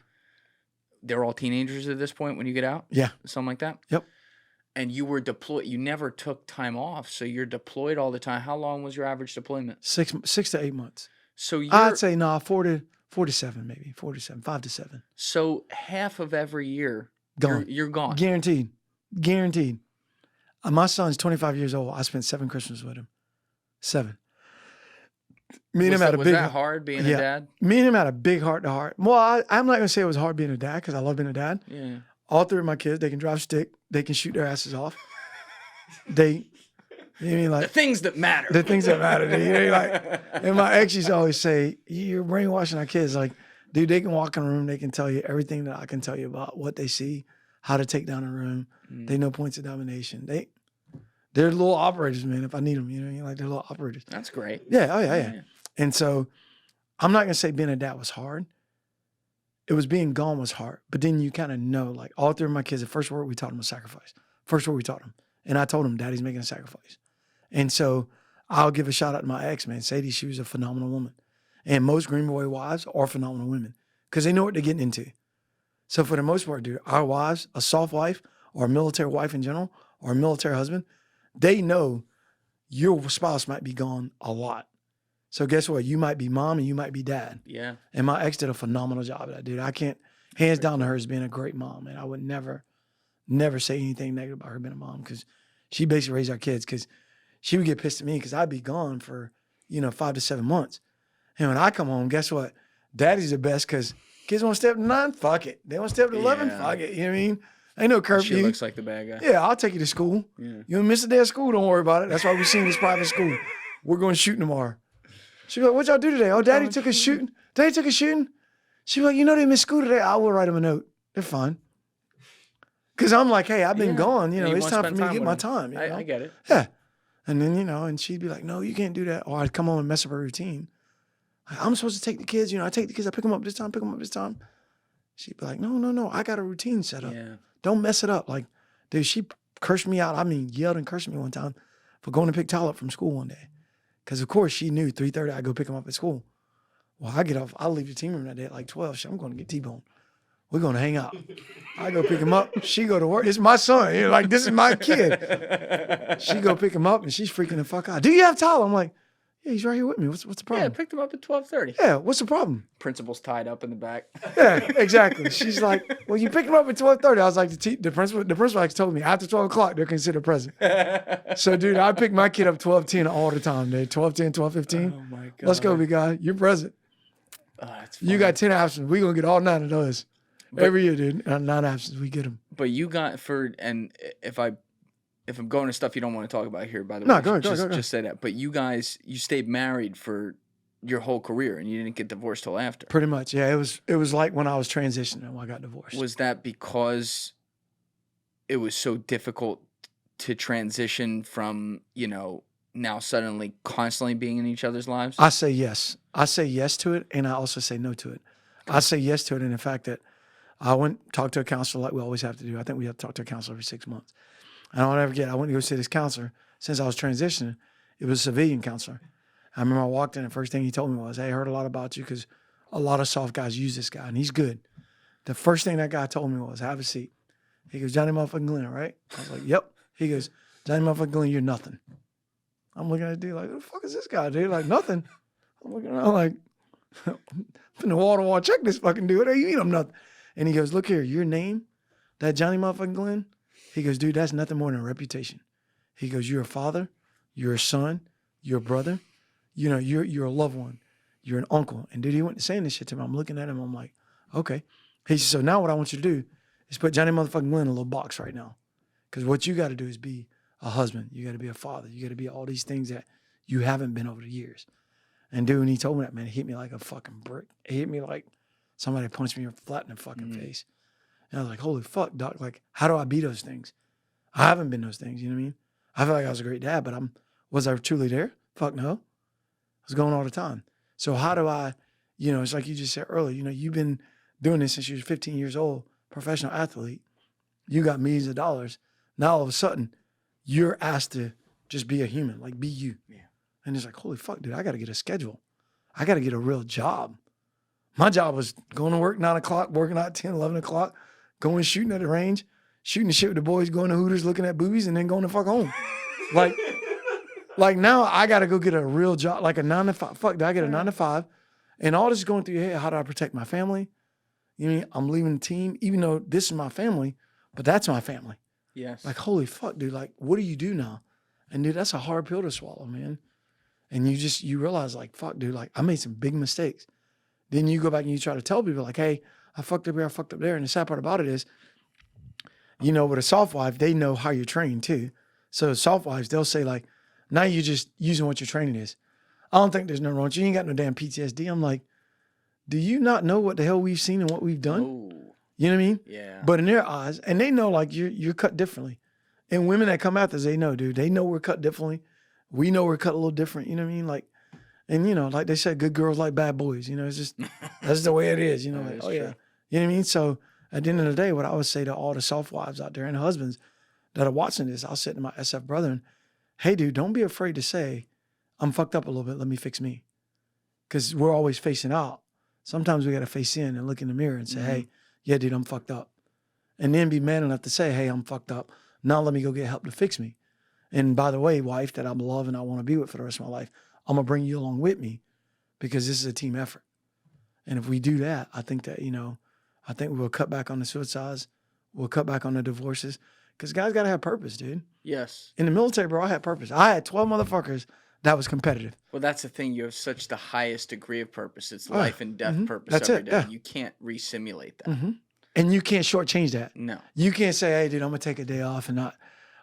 They're all teenagers at this point when you get out? Yeah. Something like that? Yep. And you were deployed. You never took time off. So you're deployed all the time. How long was your average deployment? 6 to 8 months. So I'd say 4 to 7, maybe 4 to 7, 5 to 7. So half of every year, Gone. You're gone. Guaranteed. My son's 25 years old. I spent 7 Christmas with him. 7. Me and him had a Was big. that hard being a dad? Me and him had a big heart to heart. Well, I'm not gonna say it was hard being a dad because I love being a dad. Yeah. All 3 of my kids, they can drive stick, they can shoot their asses off. You know what I mean, The like things that matter. the things that matter. You know, like, and my ex used to always say, "You're brainwashing our kids." Like, dude, they can walk in a room, they can tell you everything that I can tell you about what they see, how to take down a room. They know points of domination. They're little operators, man. If I need them, you know what I mean? Like they're little operators. That's great. Yeah. Oh yeah. And so, I'm not gonna say being a dad was hard. It was being gone was hard. But then you kind of know, like all 3 of my kids, the first word we taught them was sacrifice. First word we taught them. And I told them, Daddy's making a sacrifice. And so I'll give a shout out to my ex, man. Sadie, she was a phenomenal woman. And most Green Boy wives are phenomenal women because they know what they're getting into. So for the most part, dude, our wives, a soft wife or a military wife in general or a military husband, they know your spouse might be gone a lot. So guess what? You might be mom and you might be dad. Yeah. And my ex did a phenomenal job of that, dude. I can't, hands down to her as being a great mom. And I would never say anything negative about her being a mom because she basically raised our kids because she would get pissed at me because I'd be gone for, 5 to 7 months. And when I come home, guess what? Daddy's the best because kids want to stay up to 9, fuck it. They want to stay up to 11, Yeah. fuck it. You know what I mean? Ain't no curfew. She looks like the bad guy. Yeah, I'll take you to school. Yeah. You miss a day of school, don't worry about it. That's why we're seeing this private school. We're going shooting tomorrow. She be like, what y'all do today? Oh, Daddy took us shooting. Daddy took us shooting. She be like, they missed school today. I will write them a note. They're fine. Because I'm like, hey, I've been gone. And you It's wanna time for spend me to time get with my them. time. I get it. Yeah. And then, and she'd be like, no, you can't do that. Or I'd come home and mess up her routine. I'm supposed to take the kids. I take the kids. I pick them up this time, pick them up this time. She'd be like, no. I got a routine set up. Yeah. Don't mess it up. Like, dude, she cursed me out. I mean, yelled and cursed me one time for going to pick Tyler up from school one day. Because, of course, she knew 3:30 I'd go pick him up at school. Well, I get off. I leave the team room that day at like 12. I'm going to get T-Bone. We're going to hang out. I go pick him up. She go to work. It's my son. Like, this is my kid. She go pick him up, and she's freaking the fuck out. Do you have Tyler? I'm like, yeah, he's right here with me. What's the Yeah, I problem? picked him up at 12:30. Yeah, what's the problem? Principal's tied up in the back. Yeah, exactly. She's like, well, you picked him up at 12:30. I was like, the principal actually told me after 12 o'clock, they're considered present. So, dude, I pick my kid up 12:10 all the time, dude. 12:10, 12:15. Oh, my God. Let's go, big guy. You're present. Oh, that's You got 10 absence. We're going to get all 9 of those. Every year, dude. 9 absence, we get them. But you got and if I'm going to stuff you don't want to talk about here, by the way, No, go ahead. just say that. But you guys, you stayed married for your whole career, and you didn't get divorced till after. Pretty much, yeah. It was like when I was transitioning when I got divorced. Was that because it was so difficult to transition from, now suddenly constantly being in each other's lives? I say yes. I say yes to it, and I also say no to it. Okay. I say yes to it in the fact that I went talk to a counselor like we always have to do. I think we have to talk to a counselor every 6 months. And I don't ever forget, I went to go see this counselor. Since I was transitioning, it was a civilian counselor. I remember I walked in, and the first thing he told me was, hey, I heard a lot about you because a lot of soft guys use this guy, and he's good. The first thing that guy told me was, have a seat. He goes, Johnny motherfucking Glenn, right? I was like, yep. He goes, Johnny motherfucking Glenn, you're nothing. I'm looking at the dude like, who the fuck is this guy, dude? Like, nothing. I'm looking around like, I'm in the wall check this fucking dude. What do you mean I'm nothing? And he goes, look here, your name, that Johnny motherfucking Glenn, he goes, dude, that's nothing more than a reputation. He goes, you're a father, you're a son, you're a brother, you're a loved one, you're an uncle. And dude, he went to saying this shit to me. I'm looking at him, I'm like, okay. He said, so now what I want you to do is put Johnny motherfucking Glenn in a little box right now. Because what you got to do is be a husband. You got to be a father. You got to be all these things that you haven't been over the years. And dude, when he told me that, man, it hit me like a fucking brick. It hit me like somebody punched me flat in the fucking face. And I was like, holy fuck, doc. Like, how do I be those things? I haven't been those things, you know what I mean? I feel like I was a great dad, but was I truly there? Fuck no. I was going all the time. So how do I, it's like you just said earlier, you've been doing this since you were 15 years old, professional athlete. You got millions of dollars. Now all of a sudden, you're asked to just be a human, like be you. Yeah. And it's like, holy fuck, dude, I got to get a schedule. I got to get a real job. My job was going to work 9 o'clock, working out 10, 11 o'clock, going shooting at the range, shooting the shit with the boys, going to Hooters, looking at boobies, and then going to fuck home. Like now I got to go get a real job, like a 9 to 5. Fuck, did I get a 9 to 5? And all this is going through your head. How do I protect my family? I'm leaving the team, even though this is my family, but that's my family. Yes. Like, holy fuck, dude. Like, what do you do now? And dude, that's a hard pill to swallow, man. And you realize like, fuck, dude, like I made some big mistakes. Then you go back and you try to tell people like, hey, I fucked up here, I fucked up there. And the sad part about it is, with a soft wife, they know how you're trained too. So soft wives, they'll say like, now you're just using what your training is. I don't think there's no wrong. You ain't got no damn PTSD. I'm like, do you not know what the hell we've seen and what we've done? Oh. You know what I mean? Yeah. But in their eyes, and they know like you're cut differently. And women that come after us, they know, dude. They know we're cut differently. We know we're cut a little different. You know what I mean? Like, and like they said, good girls like bad boys. It's just that's the way it is. Like, oh yeah. You know what I mean? So at the end of the day, what I would say to all the soft wives out there and husbands that are watching this, I'll say to my SF brethren, hey, dude, don't be afraid to say, I'm fucked up a little bit. Let me fix me. Because we're always facing out. Sometimes we got to face in and look in the mirror and say, hey, yeah, dude, I'm fucked up. And then be man enough to say, hey, I'm fucked up. Now let me go get help to fix me. And by the way, wife that I'm loving, I want to be with for the rest of my life, I'm going to bring you along with me because this is a team effort. And if we do that, I think that, I think we'll cut back on the suicides. We'll cut back on the divorces. Because guys got to have purpose, dude. Yes. In the military, bro, I had purpose. I had 12 motherfuckers that was competitive. Well, that's the thing. You have such the highest degree of purpose. It's life and death purpose that's every it, day. yeah. You can't re-simulate that. Mm-hmm. And you can't shortchange that. No. You can't say, hey, dude, I'm going to take a day off and I'm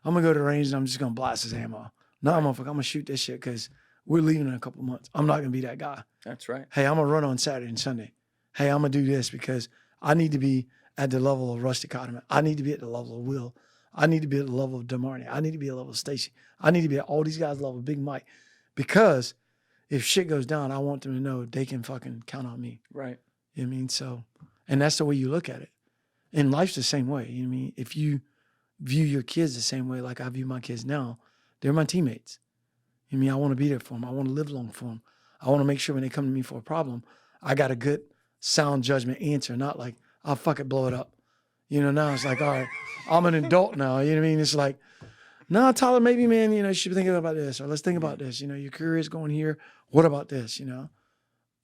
going to go to the range and I'm just going to blast this ammo. No, motherfucker, I'm going to shoot this shit because we're leaving in a couple months. I'm not going to be that guy. That's right. Hey, I'm going to run on Saturday and Sunday. Hey, I'm going to do this because I need to be at the level of Rusty Cotterman. I need to be at the level of Will. I need to be at the level of DeMarney. I need to be at the level of Stacy. I need to be at all these guys' level of Big Mike. Because if shit goes down, I want them to know they can fucking count on me. Right. You know what I mean? So, and that's the way you look at it. And life's the same way. You know what I mean? If you view your kids the same way like I view my kids now, they're my teammates. You know what I mean? I want to be there for them. I want to live long for them. I want to make sure when they come to me for a problem, I got a good, sound judgment answer, not like, oh, fuck it, blow it up. Now it's like, all right, I'm an adult now. You know what I mean? It's like, no, Tyler, maybe, man, you should be thinking about this, or let's think about this. Your career is going here. What about this?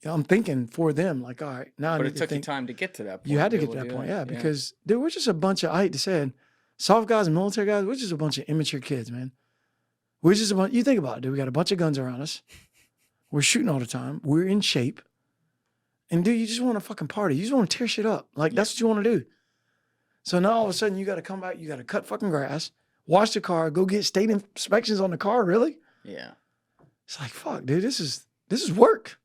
I'm thinking for them, like, all right, now I need to think. But it took you time to get to that point. You had to get to that point, yeah, because dude, we're just a bunch of, I hate to say it, soft guys and military guys, we're just a bunch of immature kids, man. We're just a bunch, you think about it, dude, we got a bunch of guns around us. We're shooting all the time. We're in shape. And dude, you just want to fucking party. You just want to tear shit up. Like, that's what you want to do. So now all of a sudden you got to come back, you got to cut fucking grass, wash the car, go get state inspections on the car, really? Yeah. It's like, fuck, dude, this is work.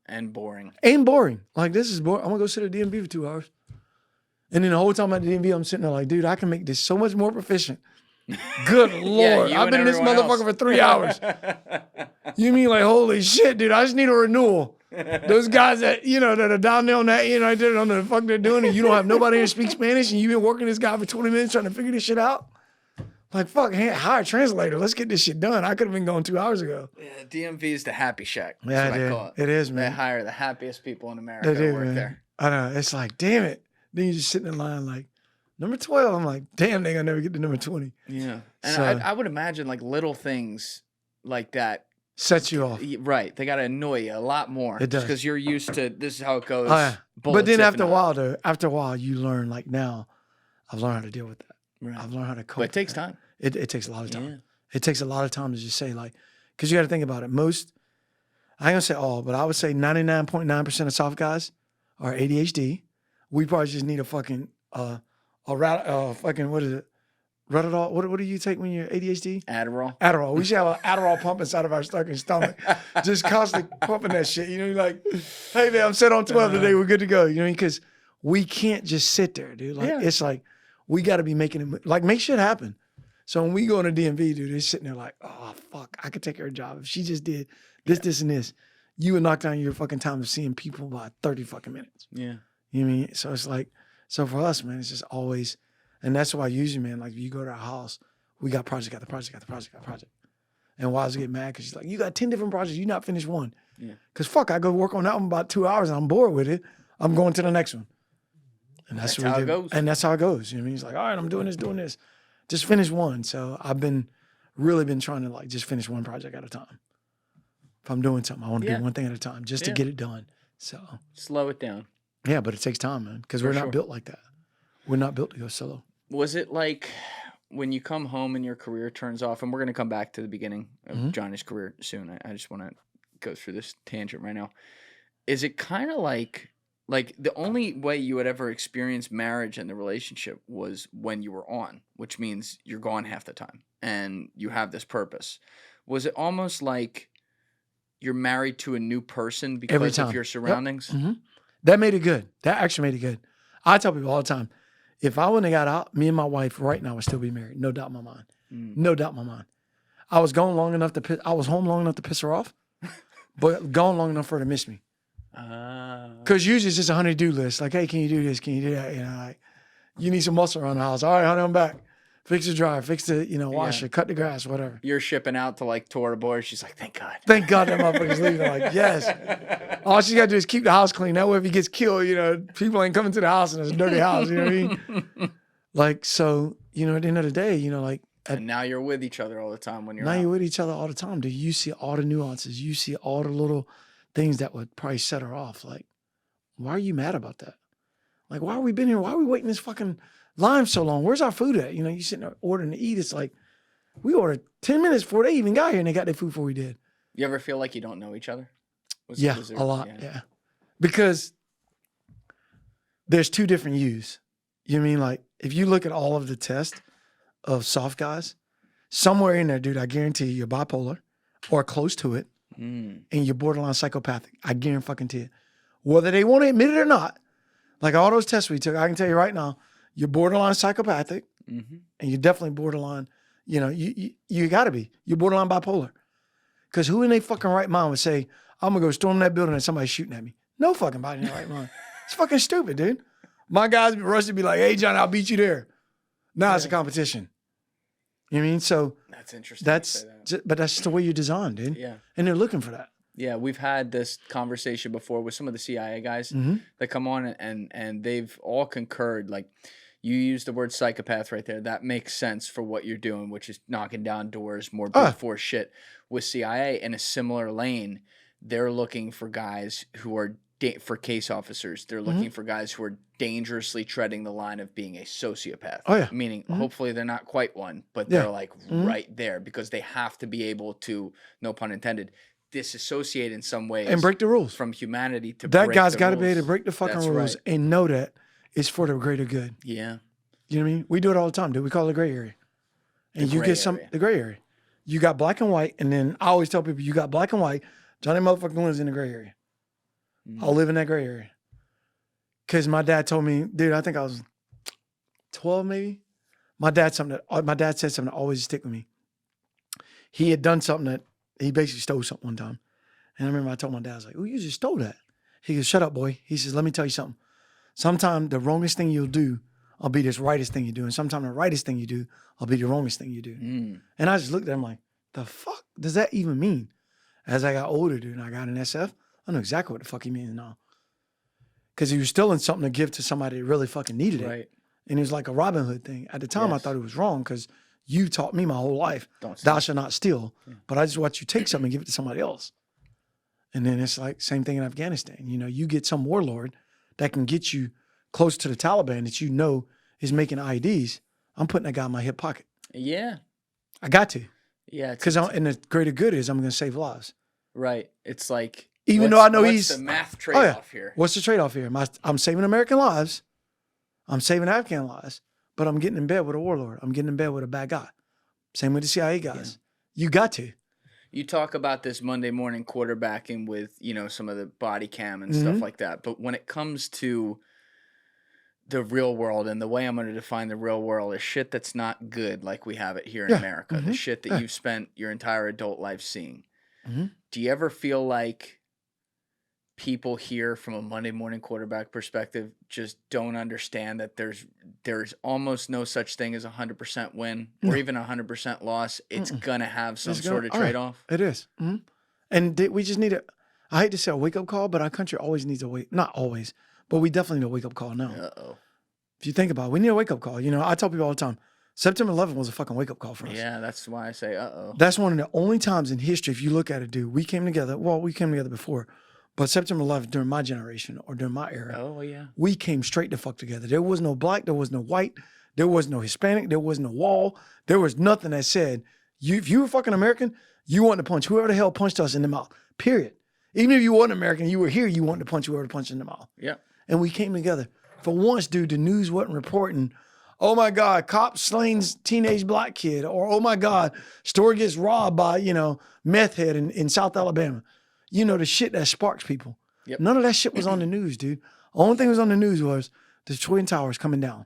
And boring. Ain't boring. Like, this is boring. I'm going to go sit at DMV for 2 hours. And then the whole time at the DMV, I'm sitting there like, dude, I can make this so much more proficient. Good Lord. you I've been in this motherfucker for 3 hours. You mean like, holy shit, dude, I just need a renewal. Those guys that, you know, that are down there on that end right there, don't know the fuck they're doing, and you don't have nobody here to speak Spanish, and you've been working this guy for 20 minutes trying to figure this shit out. Like, fuck, hire a translator. Let's get this shit done. I could have been going 2 hours ago. Yeah, DMV is the happy shack. That's Yeah, what I call it. It is, man. They hire the happiest people in America They do, to work man. there. I know. It's like, damn it. Then you just sitting in line like, number 12. I'm like, damn, they gonna never get to number 20. Yeah. And So- I would imagine like little things like that. Sets you off. Right. They got to annoy you a lot more. It does. Because you're used to this is how it goes. Oh, yeah. But bullets then if after a not. while, though, you learn, like now, I've learned how to deal with that. Right. I've learned how to cope. But it with takes that. time. It takes a lot of time. Yeah. It takes a lot of time to just say, like, because you got to think about it. Most, I ain't gonna say all, but I would say 99.9% of soft guys are ADHD. We probably just need a fucking, fucking, what is it? Retinol? What do you take when you're ADHD? Adderall. Adderall. We should have an Adderall pump inside of our fucking stomach. Just constantly pumping that shit. You know, you're like, hey, man, I'm set on 12 today. We're good to go. You know, because we can't just sit there, dude. Like, it's like, we got to be making it, like, make shit happen. So when we go in the DMV, dude, they're sitting there like, oh, fuck, I could take her job. If she just did this, this, and this, you would knock down your fucking time of seeing people by 30 fucking minutes. Yeah. You know what I mean? So it's like, so for us, man, it's just always, and that's why usually, man, like if you go to our house, we got project, got the project, got the project, got the project. And wives get mad because she's like, you got 10 different projects, you not finished one. Yeah. Because fuck, I go work on that one about 2 hours and I'm bored with it. I'm going to the next one. And that's what how we it do. goes. And that's how it goes. You know what I mean? He's like, all right, I'm doing this. Just finish one. So I've really been trying to like just finish one project at a time. If I'm doing something, I want to do one thing at a time just to get it done. So slow it down. yeah, but it takes time, man, because we're not built like that. We're not built to go solo. Was it like when you come home and your career turns off, and we're going to come back to the beginning of Johnny's career soon. I just want to go through this tangent right now. Is it kind of like the only way you would ever experience marriage and the relationship was when you were on, which means you're gone half the time and you have this purpose. Was it almost like you're married to a new person because of your surroundings? Yep. Mm-hmm. That made it good. That actually made it good. I tell people all the time, if I wouldn't have got out, me and my wife right now would still be married. No doubt in my mind. No doubt in my mind. I was home long enough to piss her off, but gone long enough for her to miss me. Because usually it's just a honey-do list. Like, hey, can you do this? Can you do that? You know, like, you need some muscle around the house. All right, honey, I'm back. Fix the dryer, fix the, wash it, cut the grass, whatever. You're shipping out to like tour board. She's like, thank God. Thank God that motherfucker's leaving. I'm like, yes. All she got to do is keep the house clean. That way if he gets killed, people ain't coming to the house and it's a dirty house. You know what I mean? Like, so, at the end of the day, and now you're with each other all the time when you're now out. you're with each other all the time. Do you see all the nuances? You see all the little things that would probably set her off. Like, why are you mad about that? Like, why are we been here? Why are we waiting this fucking line so long? Where's our food at? You sitting there ordering to eat. It's like, we ordered 10 minutes before they even got here and they got their food before we did. You ever feel like you don't know each other? Was a lot, yeah. Because there's two different yous. You know what I mean? Like, if you look at all of the tests of soft guys, somewhere in there, dude, I guarantee you're bipolar or close to it, and you're borderline psychopathic. I guarantee it. Whether they want to admit it or not, like all those tests we took, I can tell you right now, you're borderline psychopathic, and you're definitely borderline, you got to be. You're borderline bipolar. Because who in their fucking right mind would say, I'm going to go storm that building and somebody's shooting at me? No fucking body in their right mind. It's fucking stupid, dude. My guys rush to be like, hey, John, I'll beat you there. Now it's a competition. You know what I mean? So that's interesting. But that's just the way you're designed, dude. Yeah. And they're looking for that. Yeah, we've had this conversation before with some of the CIA guys that come on and they've all concurred. Like, you use the word psychopath right there. That makes sense for what you're doing, which is knocking down doors, more brute force shit. With CIA in a similar lane, they're looking for guys who are for case officers. They're looking for guys who are dangerously treading the line of being a sociopath. Oh, yeah. Meaning, hopefully they're not quite one, but they're like right there because they have to be able to, no pun intended, disassociate in some ways and break the rules from humanity to that break guy's the got to rules. be able to break the fucking rules and know that it's for the greater good. Yeah. You know what I mean? We do it all the time, dude. We call it the gray area. And you get the gray area. You got black and white, and then I always tell people you got black and white. Johnny motherfucking Williams in the gray area. I'll live in that gray area. Because my dad told me, dude, I think I was 12 maybe. My dad said something that always stick with me. He had done something that he basically stole something one time. And I remember I told my dad, I was like, oh, you just stole that. He goes, shut up, boy. He says, let me tell you something. Sometimes the wrongest thing you'll do, I'll be the rightest thing you do. And sometimes the rightest thing you do, I'll be the wrongest thing you do. And I just looked at him like, the fuck does that even mean? As I got older, dude, and I got an SF, I know exactly what the fuck he means now. Because he was stealing something to give to somebody that really fucking needed it. Right. And it was like a Robin Hood thing. At the time, I thought it was wrong because you taught me my whole life, thou shalt not steal. Yeah. But I just watch you take something and give it to somebody else. And then it's like same thing in Afghanistan. You know, you get some warlord that can get you close to the Taliban that you know is making IEDs. I'm putting that guy in my hip pocket. Yeah. I got to. Yeah. Because and the greater good is I'm going to save lives. Right. It's like, even though I know what's the math trade-off here? What's the trade-off here? I'm saving American lives. I'm saving Afghan lives, but I'm getting in bed with a warlord. I'm getting in bed with a bad guy. Same with the CIA guys. Yeah. You got to. You talk about this Monday morning quarterbacking with, you know, some of the body cam and stuff like that. But when it comes to the real world, and the way I'm going to define the real world is shit that's not good like we have it here in America. The shit that you've spent your entire adult life seeing. Do you ever feel like people here from a Monday morning quarterback perspective just don't understand that there's almost no such thing as 100% win or even 100% loss? It's going to have some sort of trade-off. It is. And we just need I hate to say a wake-up call, but our country always needs not always, but we definitely need a wake-up call now. Uh-oh. If you think about it, we need a wake-up call. You know, I tell people all the time, September 11th was a fucking wake-up call for us. Yeah, that's why I say uh-oh. That's one of the only times in history, if you look at it, dude, we came together. Well, we came together before, but September 11th, during my generation or during my era, we came straight the fuck together. There was no black, there was no white, there was no Hispanic, there was no wall. There was nothing that said, if you were fucking American, you wanted to punch whoever the hell punched us in the mouth, period. Even if you weren't American, you were here, you wanted to punch whoever punched in the mouth. Yeah. And we came together. For once, dude, the news wasn't reporting, oh my God, cop slains teenage black kid, or oh my God, store gets robbed by, you know, meth head in South Alabama. You know, the shit that sparks people. Yep. None of that shit was on the news, dude. Only thing that was on the news was the Twin Towers coming down.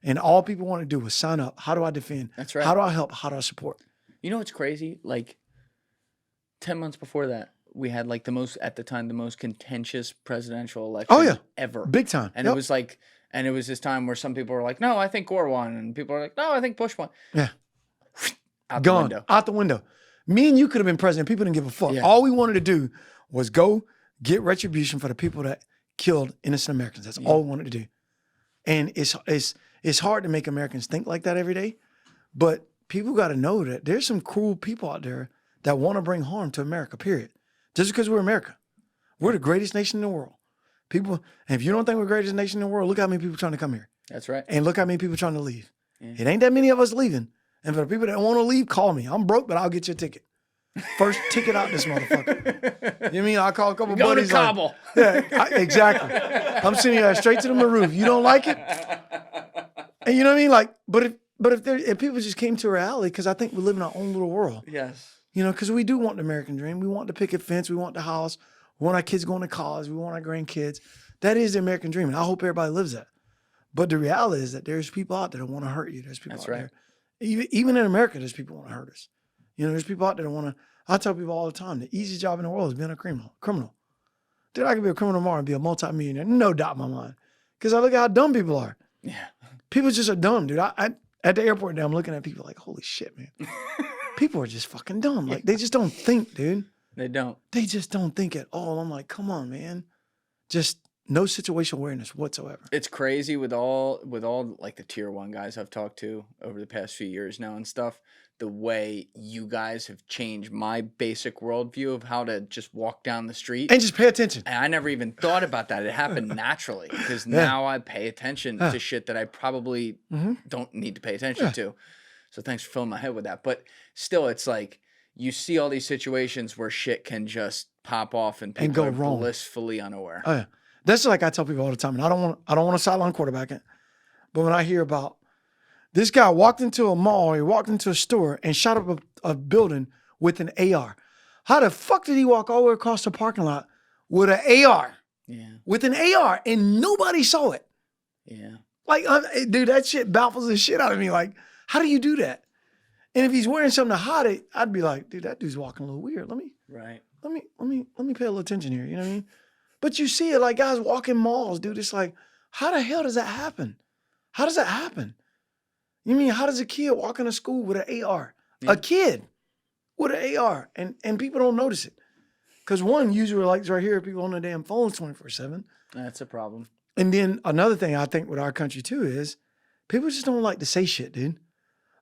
And all people wanted to do was sign up. How do I defend? That's right. How do I help? How do I support? You know what's crazy? Like 10 months before that, we had like the most contentious presidential election ever. Big time. And it was like, and it was this time where some people were like, no, I think Gore won. And people were like, no, I think Bush won. Yeah. Out the window. Out the window. Me and you could have been president. People didn't give a fuck. Yeah. All we wanted to do was go get retribution for the people that killed innocent Americans. That's all we wanted to do. And it's hard to make Americans think like that every day. But people got to know that there's some cruel people out there that want to bring harm to America, period. Just because we're America. We're the greatest nation in the world. People, and if you don't think we're the greatest nation in the world, look how many people trying to come here. That's right. And look how many people trying to leave. Yeah. It ain't that many of us leaving. And for the people that want to leave, call me. I'm broke, but I'll get you a ticket. First ticket out this motherfucker. You know what I mean? I'll call a couple buddies. Go to Kabul. Exactly. I'm sending you straight to the Maroof. You don't like it? And you know what I mean? Like, but if people just came to reality, because I think we live in our own little world. Yes. You know, because we do want the American dream. We want the picket fence. We want the house. We want our kids going to college. We want our grandkids. That is the American dream. And I hope everybody lives that. But the reality is that there's people out there that want to hurt you. There's people there. Even in America, there's people who want to hurt us. You know, there's people out there that want to. I tell people all the time, the easiest job in the world is being a criminal. Dude, I could be a criminal tomorrow and be a multimillionaire. No doubt in my mind. Because I look at how dumb people are. Yeah. People just are dumb, dude. I at the airport now, I'm looking at people like, holy shit, man. People are just fucking dumb. Like, they just don't think, dude. They don't. They just don't think at all. I'm like, come on, man. Just no situational awareness whatsoever. It's crazy with all like the tier 1 guys I've talked to over the past few years now and stuff. The way you guys have changed my basic worldview of how to just walk down the street. And just pay attention. And I never even thought about that. It happened naturally because now I pay attention to shit that I probably don't need to pay attention to. So thanks for filling my head with that. But still, it's like you see all these situations where shit can just pop off and people are blissfully unaware. Oh, yeah. That's like I tell people all the time. And I don't want to sideline quarterback it. But when I hear about this guy walked into a mall, he walked into a store and shot up a building with an AR. How the fuck did he walk all the way across the parking lot with an AR? with an AR, and nobody saw it. Yeah. Like, dude, that shit baffles the shit out of me. Like, how do you do that? And if he's wearing something to hide it, I'd be like, dude, that dude's walking a little weird. Let me pay a little attention here. You know what I mean? But you see it like guys walking malls, dude. It's like, how the hell does that happen? How does that happen? You mean, how does a kid walk into school with an AR? Yeah. A kid with an AR, and people don't notice it. Because one, usually like right here, people on their damn phones 24/7. That's a problem. And then another thing I think with our country too is people just don't like to say shit, dude.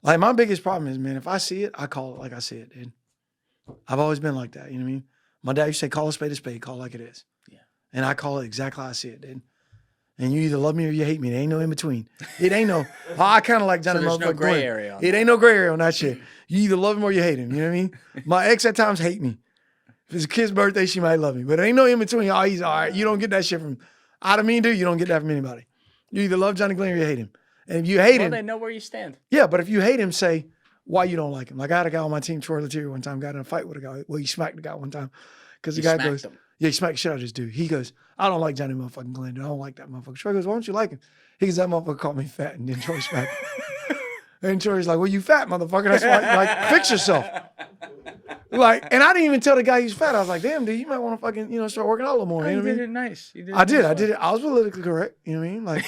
Like my biggest problem is, man, if I see it, I call it like I see it, dude. I've always been like that, you know what I mean? My dad used to say, call a spade, call it like it is. Yeah. And I call it exactly how I see it, dude. And you either love me or you hate me. There ain't no in between. It ain't no, I kind of like Johnny so there's no gray area on it. That. Ain't no gray area on that shit. You either love him or you hate him, you know what I mean? My ex at times hate me. If it's a kid's birthday, she might love me. But there ain't no in between. Oh, he's all right. You don't get that shit from, I don't mean, dude, you don't get that from anybody. You either love Johnny Glenn or you hate him. And if you hate him. They know where you stand. Yeah, but if you hate him, say why you don't like him. Like I had a guy on my team, Troy Letier, one time, got in a fight with a guy. Well, he smacked the guy one time. Because the guy goes, him. Yeah, he smacked the shit out of this dude. He goes, I don't like Johnny motherfucking Glenn. Dude. I don't like that motherfucker. Troy goes, why don't you like him? He goes, that motherfucker called me fat. And then Troy smacked him. And Troy's like, well, you fat motherfucker. That's why, like, fix yourself. Like, and I didn't even tell the guy he's fat. I was like, damn, dude, you might want to fucking, start working out a little more. Oh, you know did what it nice. You did I did it. I was politically correct. You know what I mean? Like,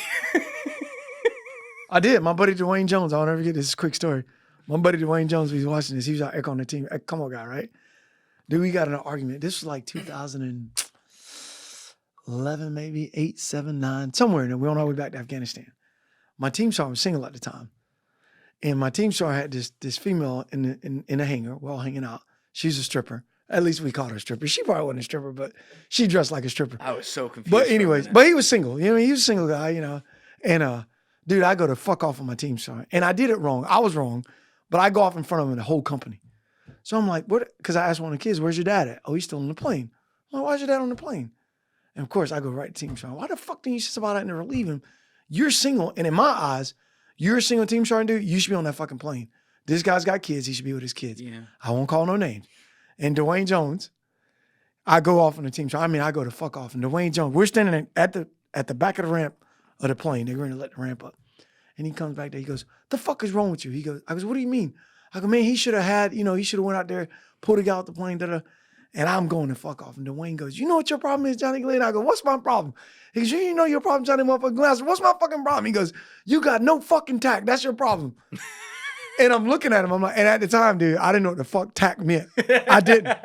I did. My buddy Dwayne Jones, I'll never forget this quick story. My buddy Dwayne Jones, he's watching this. He was out Echo on the team. Come on, guy, right? Dude, we got in an argument. This was like 2011, maybe 8, 7, 9, somewhere in there. We're on our way back to Afghanistan. My team sergeant was single at the time. And my team sergeant had this female in a hangar. We're all hanging out. She's a stripper. At least we called her a stripper. She probably wasn't a stripper, but she dressed like a stripper. I was so confused. But anyways, but he was single. You know, he was a single guy, And dude, I go to fuck off on my team sergeant. And I did it wrong. I was wrong. But I go off in front of him and the whole company. So I'm like, what? Because I asked one of the kids, where's your dad at? Oh, he's still on the plane. I'm like, why's your dad on the plane? And of course, I go right to team sergeant. Why the fuck didn't you say somebody and never leave him? You're single. And in my eyes, you're a single team sergeant, dude. You should be on that fucking plane. This guy's got kids. He should be with his kids. Yeah. I won't call no names. And Dwayne Jones, I go off on the team sergeant. I go to fuck off. And Dwayne Jones, we're standing at the back of the ramp of the plane. They're going to let the ramp up. And he comes back there. He goes, the fuck is wrong with you? I goes, what do you mean? I go, man, he should have had, he should have went out there, pulled a guy out the plane, and I'm going to fuck off. And Dwayne goes, you know what your problem is, Johnny Glenn? I go, what's my problem? He goes, you know your problem, Johnny motherfucking Glenn? I said, what's my fucking problem? He goes, you got no fucking tact. That's your problem. And I'm looking at him. I'm like, and at the time, dude, I didn't know what the fuck tact meant. I didn't.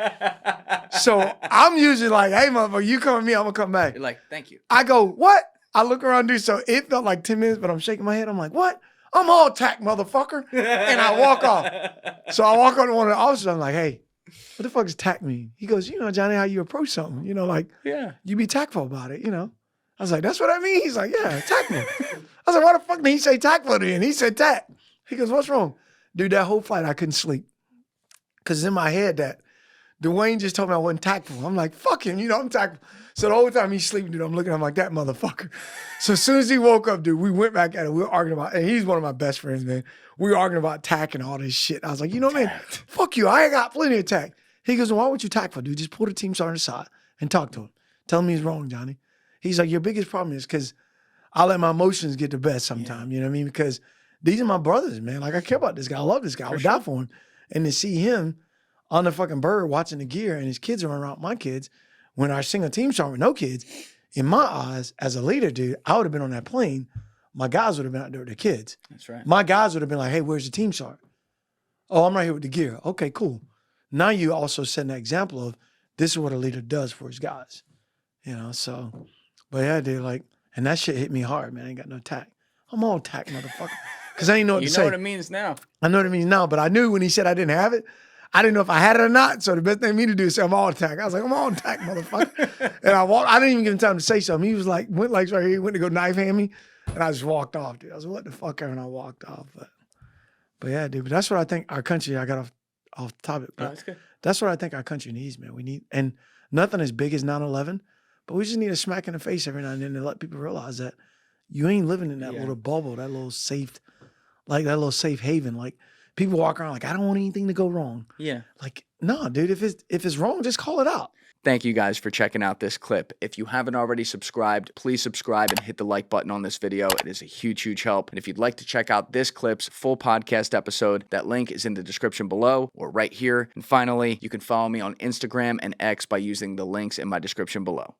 So I'm usually like, hey, motherfucker, you come with me, I'm going to come back. You're like, thank you. I go, what? I look around, dude. So it felt like 10 minutes, but I'm shaking my head. I'm like, what? I'm all tact, motherfucker. And I walk off. So I walk on to one of the officers. I'm like, hey, what the fuck does tact mean? He goes, Johnny, how you approach something, yeah, you be tactful about it, I was like, that's what I mean? He's like, yeah, tactful. I was like, why the fuck did he say tactful to me? And he said tact. He goes, what's wrong? Dude, that whole flight, I couldn't sleep. Because in my head that Dwayne just told me I wasn't tactful. I'm like, fuck him, I'm tactful. So the whole time he's sleeping, dude, I'm looking at him like, that motherfucker. So as soon as he woke up, dude, we went back at it. We were arguing about, and he's one of my best friends, man. We were arguing about tact and all this shit. I was like, man, fuck you. I ain't got plenty of tact. He goes, why would you tactful, dude? Just pull the team sergeant aside and talk to him. Tell him he's wrong, Johnny. He's like, your biggest problem is because I let my emotions get the best sometimes, you know what I mean? Because these are my brothers, man. Like, I care about this guy. I love this guy. I would die for him. And to see him on the fucking bird watching the gear and his kids are around my kids, when our single team sergeant with no kids, in my eyes, as a leader, dude, I would have been on that plane. My guys would have been out there with their kids. That's right. My guys would have been like, hey, where's the team sergeant? Oh, I'm right here with the gear. Okay, cool. Now you also set an example of this is what a leader does for his guys. So, but yeah, dude, like, and that shit hit me hard, man. I ain't got no tact. I'm all tact, motherfucker. Because I ain't know what to say. You know what it means now. I know what it means now, but I knew when he said I didn't have it, I didn't know if I had it or not. So the best thing for me to do is say, I'm all attack. I was like, I'm all attack, motherfucker. And I didn't even give him time to say something. He was like, went like right here, he went to go knife hand me. And I just walked off, dude. I was like, what the fuck ever? And I walked off. But yeah, dude, but that's what I think our country, I got off topic. But that's good. That's what I think our country needs, man. We need, and nothing as big as 9/11, but we just need a smack in the face every now and then to let people realize that you ain't living in that little bubble, that little safe, like that little safe haven. Like, people walk around like, I don't want anything to go wrong. Yeah. Like, no, dude, if it's wrong, just call it out. Thank you guys for checking out this clip. If you haven't already subscribed, please subscribe and hit the like button on this video. It is a huge, huge help. And if you'd like to check out this clip's full podcast episode, that link is in the description below or right here. And finally, you can follow me on Instagram and X by using the links in my description below.